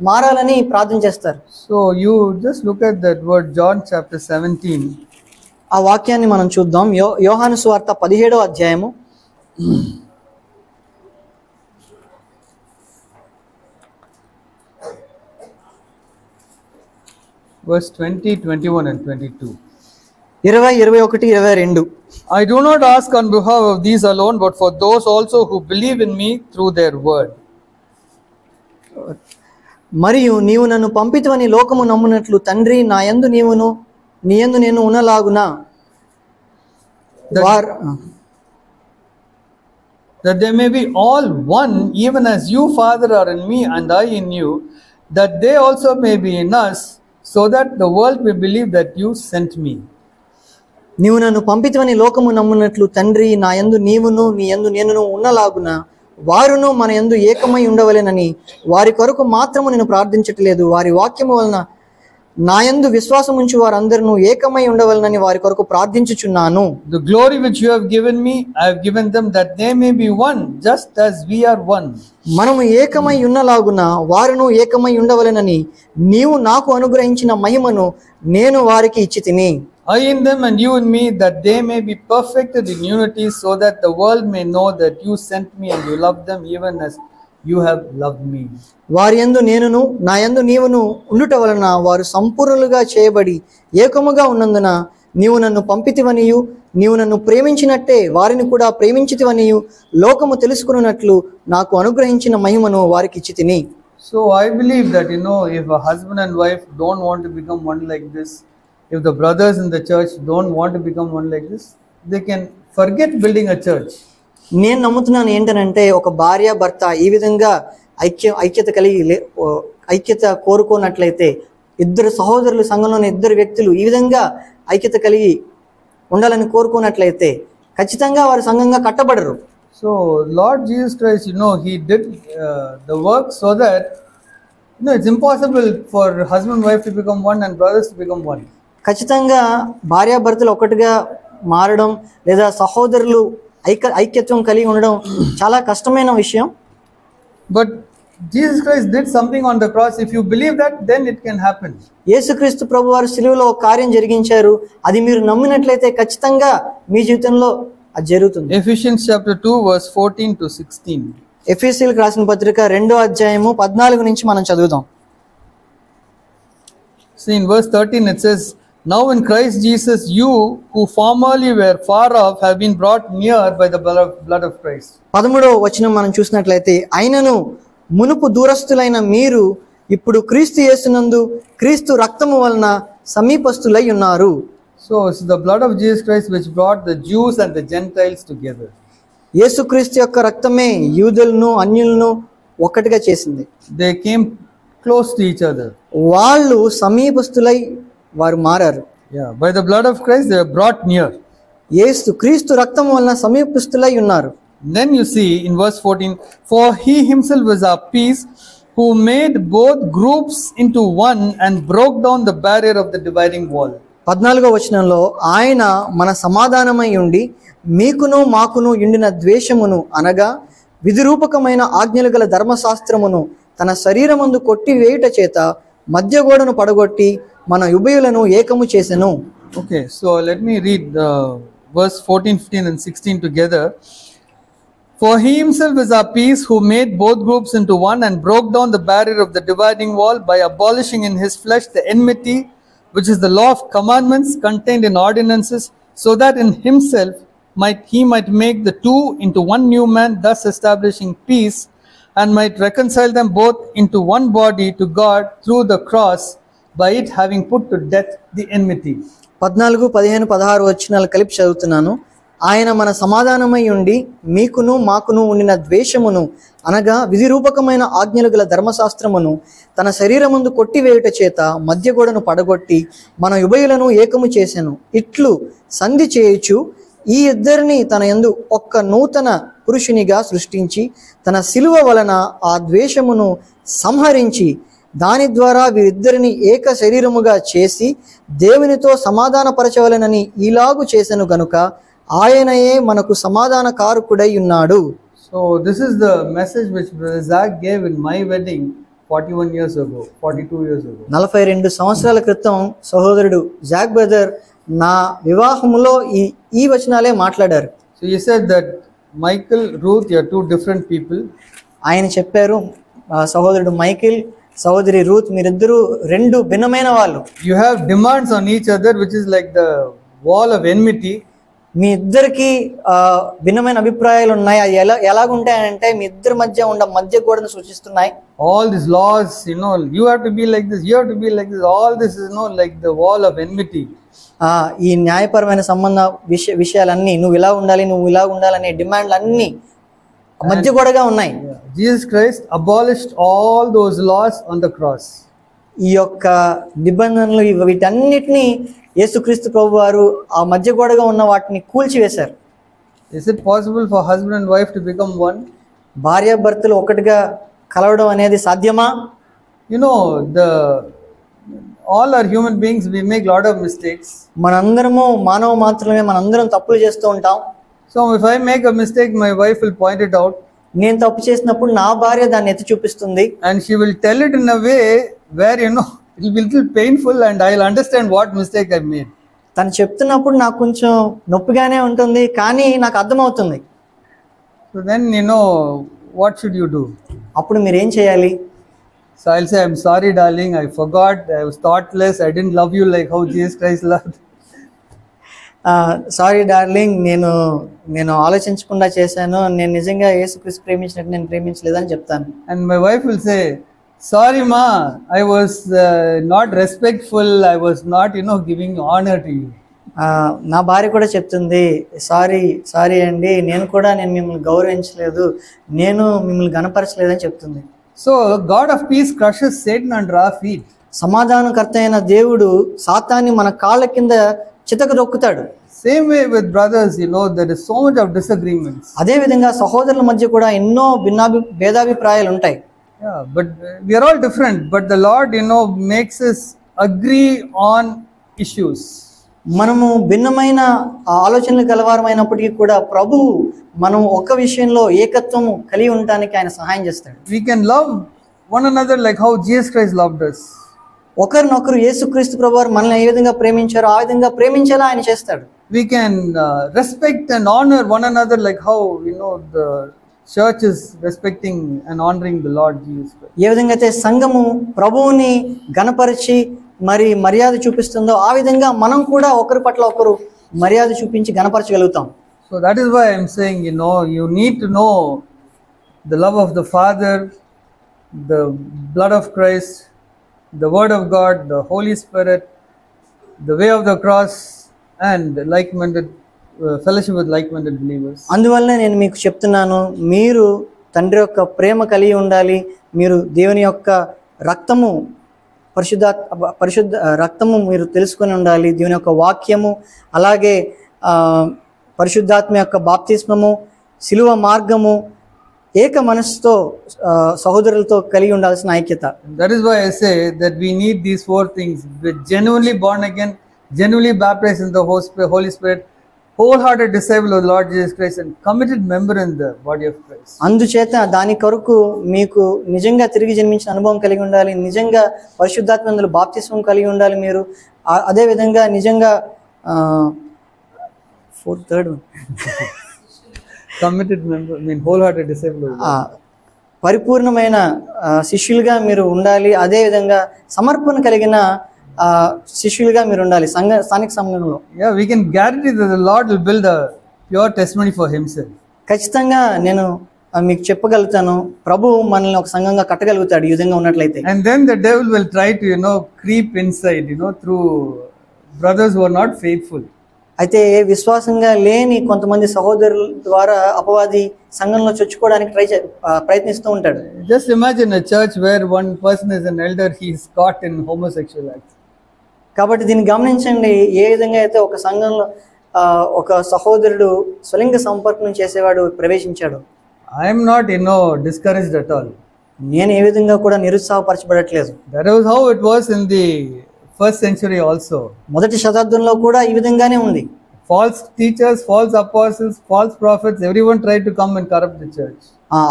మారాలని ప్రార్థన చేస్తారు. So you just look at that word John chapter 17. ఆ వాక్యాన్ని మనం చూద్దాం. యోహాను సువార్త 17వ అధ్యాయము verse 20, 21 and 22. 20, 21, 22. I do not ask on behalf of these alone, but for those also who believe in me through their word. మరియు నీవు నన్ను పంపితివని లోకము నమ్మునట్లు తండ్రి నా యందు నీవును నీ యందు నేను ఉన్నలాగున that they may be all one, even as you, Father, are in me and I in you, that they also may be in us, so that the world may believe that you sent me. నీవు నన్ను పంపితివని లోకము నమ్మునట్లు తండ్రి నా యందు నీవును నీ యందు నేను ఉన్నలాగున వారును మన యందు ఏకమై ఉండవలెనని వారి కొరకు మాత్రము నేను ప్రార్థించట్లేదు, వారి వాక్యము వలన నా యందు విశ్వాసం ఉంచి వారందరూ ఏకమై ఉండవలెనని వారి కొరకు ప్రార్థించుచున్నాను. The glory which you have given me, I have given them, that they may be one, just as we are one. మనము ఏకమై ఉన్నలాగున వారును ఏకమై ఉండవలెనని నీవు నాకు అనుగ్రహించిన మహిమను నేను వారికి ఇచ్చితిని. I in them and you in me, that they may be perfected in unity, so that the world may know that you sent me and you loved them even as you have loved me. వారి యందు నేనును నా యందు నీవును ఉండుట వలన వారు సంపూర్ణులుగా చేయబడి ఏకముగా ఉన్నందున నీవు నన్ను పంపితివనియు నీవు నన్ను ప్రేమించినట్టే వారిని కూడా ప్రేమించితివనియు లోకము తెలుసుకున్నట్లు నాకు అనుగ్రహించిన మహిమను వారికి ఇచ్చితిని. So I believe that if a husband and wife don't want to become one like this, if the brothers in the church don't want to become one like this, they can forget building a church. నేను నమ్ముతున్నాను ఏంటనంటే ఒక భార్య భర్త ఈ విధంగా ఐక్యత కోరుకోనట్లయితే, ఇద్దరు సహోదరులు సంఘంలోని ఇద్దరు వ్యక్తులు ఈ విధంగా ఐక్యత కలిగి ఉండాలని కోరుకోనట్లయితే ఖచ్చితంగా వారు సంఘంగా కట్టబడరు. So Lord Jesus Christ, he did the work so that it's impossible for husband and wife to become one and brothers to become one. ఖచ్చితంగా భార్యాభర్తలు ఒకటిగా మారడం లేదా సహోదరులు ఐక్యత్వం కలిగి ఉండడం చాలా కష్టమైన విషయం. But Jesus Christ did something on the cross. If you believe that, then it can happen. యేసుక్రీస్తు ప్రభువారు శిలువలో ఒక కార్యం జరిగించారు. అది మీరు నమ్మినట్లయితే ఖచ్చితంగా మీ జీవితంలో అది జరుగుతుంది. Ephesians chapter 2 verse 14 to 16. ఎఫెసీయులకు రాసిన పత్రిక 2వ అధ్యాయము 14 నుంచి మనం చదువుదాం. See, in verse 13 it says, "Now in Christ Jesus, you who formerly were far off have been brought near by the blood of Christ." 13వ వచనం మనం చూసినట్లయితే, అయినను మునుపు దూరస్తులైన మీరు ఇప్పుడు క్రీస్తు యేసునందు క్రీస్తు రక్తము వలన సమీపస్తులై ఉన్నారు. So it's the blood of Jesus Christ which brought the Jews and the Gentiles together. యేసుక్రీస్తు యొక్క రక్తమే యూదులను అన్యులను ఒక్కటిగా చేసింది. They came close to each other. వాళ్ళు సమీపస్తులై వారు మారారు. Yeah, by the blood of Christ they were brought near. యేసు క్రీస్తు రక్తం వలన సమీపస్తులై ఉన్నారు. Then you see in verse 14, "For he himself was our peace, who made both groups into one and broke down the barrier of the dividing wall." 14వ వచనంలో, ఆయన మన సమాధానమై ఉండి మీకును మాకును ఉండిన ద్వేషమును అనగా విధిరూపకమైన ఆజ్ఞలు గల ధర్మశాస్త్రమును తన శరీరమందు కొట్టివేయుట చేత మధ్యగోడను పడగొట్టి మన ఉభయులను ఏకము చేసెను. Okay, so let me read verse 14, 15 and 16 together. "For he himself is our peace, who made both groups into one and broke down the barrier of the dividing wall by abolishing in his flesh the enmity, which is the law of commandments contained in ordinances, so that in himself he might make the two into one new man, thus establishing peace, and might reconcile them both into one body to God through the cross, by it having put to death the enmity." 14, 15, 16 వచనాలు కలిపి చదువుతున్నాను. ఆయన మన సమాధానమై ఉండి మీకును మాకును ఉండిన ద్వేషమును అనగా విధిరూపకమైన ఆజ్ఞలు గల ధర్మశాస్త్రమును తన శరీరముందు కొట్టివేయుట చేత మధ్యగోడను పడగొట్టి మన ఉభయులను ఏకము చేసెను. ఇట్లు సంధి చేయుచు ఈ ఇద్దరిని తన యందు ఒక్క నూతన పురుషునిగా సృష్టించి తన శిలువ వలన ఆ ద్వేషమును సంహరించి దాని ద్వారా వీరిద్దరిని ఏక శరీరముగా చేసి దేవునితో సమాధానపరచవలెనని ఈలాగు చేసెను గనుక ఆయనయే మనకు సమాధాన కారకుడై ఉన్నాడు. So this is the message which Brother Zach gave in my wedding 41 years ago, 42 years ago. 42 సంవత్సరాల క్రితం సహోదరుడు జాక్ బ్రదర్ నా వివాహములో ఈ వచనాలే మాట్లాడారు. So he said that Michael, Ruth, you are two different people. ఆయన చెప్పారు, సహోదరుడు మైకిల్, సహోదరి రూత్, మీరిద్దరూ రెండు భిన్నమైన వాళ్ళు. You have demands on each other which is like the wall of enmity. మీ ఇద్దరికి భిన్నమైన అభిప్రాయాలు ఉన్నాయి. అది ఎలాగుంటాయంటే మీ ఇద్దరి మధ్య ఉన్న మధ్య గోడను సూచిస్తున్నాయి. All these laws, you have to be like this, you have to be like this. All this is like the wall of enmity. ఈ న్యాయపరమైన సంబంధ విషయాలన్నీ నువ్వు ఇలా ఉండాలి, నువ్వు ఇలా ఉండాలనే డిమాండ్లు అన్నీ మధ్య గోడగా ఉన్నాయి. Jesus Christ abolished all those laws on the cross. ఈ యొక్క నిబంధనలు వీటన్నిటిని యేసుక్రీస్తు ప్రభు వారు ఆ మధ్య గోడగా ఉన్న వాటిని కూల్చివేశారు. Is it possible for husband and wife to become one? భార్యాభర్తలు ఒకటిగా కలవడం అనేది సాధ్యమా? All are human beings, we make lot of mistakes. మనందరము మానవ మాత్రమే, మనందరం తప్పులు చేస్తూ ఉంటాం. So if I make a mistake, my wife will point it out. నేను తప్పు చేసినప్పుడు నా భార్య దాన్ని ఎత్తి చూపిస్తుంది. And she will tell it in a way where it will be little painful and I will understand what mistake I made. తను చెప్తున్నప్పుడు నాకు కొంచెం నొప్పిగానే ఉంటుంది, కానీ నాకు అర్థమవుతుంది. So then what should you do? అప్పుడు మీరు ఏం చేయాలి? So I'll say, "I'm sorry darling, I forgot, I was thoughtless, I didn't love you like how Jesus Christ loved." Sorry darling, నేను ఆలోచించకుండా చేశాను, నేను నిజంగా యేసుక్రీస్తు ప్రేమించినట్టు నేను ప్రేమించలేదని చెప్తాను. And my wife will say, "Sorry ma, I was not respectful, I was not giving honor to you." నా భార్య కూడా చెప్తుంది, సారీ అండి, నేను మిమ్మల్ని గౌరవించలేదు, నేను మిమ్మల్ని గణపరచలేదని చెప్తుంది. So God of peace crushes Satan under our feet. సమాధానకర్త అయిన దేవుడు సాతాన్ని మన కాళ్ళ కింద చితక దొక్కుతాడు. Same way with brothers, there is so much of disagreements. అదే విధంగా సహోదరుల మధ్య కూడా ఎన్నో భేదాభిప్రాయాలు ఉంటాయి. Yeah, but we are all different, but the Lord makes us agree on issues. మనము భిన్నమైన ఆలోచనలు గలవారమైనప్పటికీ కూడా ప్రభువు మనం ఒక విషయంలో ఏకత్వము కలిగి ఉండడానికి ఆయన సహాయం చేస్తాడు. We can love one another like how Jesus Christ loved us. ఒకరినొకరు యేసుక్రీస్తు ప్రభువారు మనల్ని ఏ విధంగా ప్రేమించారో ఆ విధంగా ప్రేమించేలా ఆయన చేస్తాడు. We can respect and honor one another like how the church is respecting and honoring the Lord Jesus Christ. ఏ విధంగా అయితే సంఘము ప్రభువుని గణపరిచి మరి మర్యాద చూపిస్తుందో ఆ విధంగా మనం కూడా ఒకరి పట్ల ఒకరు మర్యాద చూపించి గణపరచగలుగుతాం. So that is why I am saying, you need to know the love of the Father, the blood of Christ, the Word of God, the Holy Spirit, the way of the cross, and like-minded fellowship with like-minded believers. అందువల్లనే నేను మీకు చెప్తున్నాను, మీరు తండ్రి యొక్క ప్రేమ కలిగి ఉండాలి, మీరు దేవుని యొక్క రక్తము పరిశుద్ధ రక్తము మీరు తెలుసుకొని ఉండాలి, దేవుని యొక్క వాక్యము, అలాగే పరిశుద్ధాత్మ యొక్క బాప్తిస్మము, శిలువ మార్గము, ఏక మనస్సుతో సహోదరులతో కలిగి ఉండాల్సిన ఐక్యత. That is why I say that we need these 4 things: be genuinely born again, genuinely baptized in the Holy Spirit, wholehearted disciple of the Lord Jesus Christ, and committed member in the body of Christ. అందుచేత దాని కొరకు మీకు నిజంగా తిరిగి జన్మించిన అనుభవం కలిగి ఉండాలి, నిజంగా పరిశుద్ధాత్మలో బాప్తిస్మం కలిగి ఉండాలి, మీరు అదే విధంగా నిజంగా third committed member, wholehearted disciple of God. పరిపూర్ణమైన శిష్యులుగా మీరు ఉండాలి, అదే విధంగా సమర్పణ కలిగిన శిష్యులుగా మీరు ఉండాలి స్థానిక సంఘంలో. Yeah, we can guarantee that the Lord will build a pure testimony for himself. ఖచ్చితంగా నేను మీకు చెప్పగలుగుతాను, ప్రభు మనల్ని ఒక సంఘంగా కట్టగలుగుతాడు ఈ విధంగా ఉన్నట్లయితే. And then the devil will try to creep inside through brothers who are not faithful. అయితే విశ్వాసంగా లేని కొంతమంది సహోదరుల ద్వారా అపవాది సంఘంలో చొచ్చుకోవడానికి ప్రయత్నిస్తూ ఉంటాడు. Just imagine a church where one person is an elder, he is caught in homosexual acts. కాబట్టి దీన్ని గమనించండి, ఏ విధంగా అయితే ఒక సంఘంలో ఒక సహోదరుడు స్వలింగ సంపర్కం చేసేవాడు ప్రవేశించాడు. I am not discouraged at all. నేను ఏ విధంగా కూడా నిరుత్సాహపరచబడట్లేదు. That was how it was in the first century also. మొదటి శతాబ్దంలో కూడా ఈ విధంగానే ఉంది. False teachers, false apostles, false prophets, everyone tried to come and corrupt the church.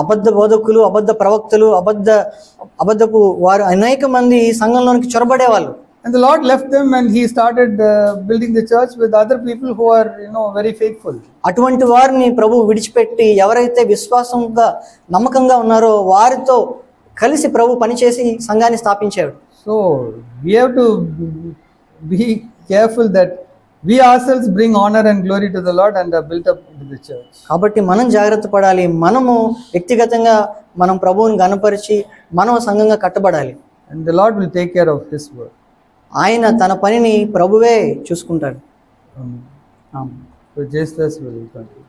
అబద్ధ బోధకులు, అబద్ధ ప్రవక్తలు, అబద్ధపు వారు అనేక మంది సంఘంలోనికి చొరబడేవాళ్ళు. And the Lord left them and he started building the church with other people who are very faithful. అటువంటి వారిని ప్రభు విడిచిపెట్టి ఎవరైతే విశ్వాసంగా నమ్మకంగా ఉన్నారో వారితో కలిసి ప్రభు పనిచేసి సంఘాన్ని స్థాపించాడు. So we have to be careful that we ourselves bring honor and glory to the Lord and are built up into the church. కాబట్టి మనం జాగ్రత్త పడాలి, మనము వ్యక్తిగతంగా మనం ప్రభువుని గణపరిచి మనం సంఘంగా కట్టబడాలి. And the Lord will take care of his work. ఆయన తన పనిని ప్రభువే చూసుకుంటాడు. So Jesus will continue.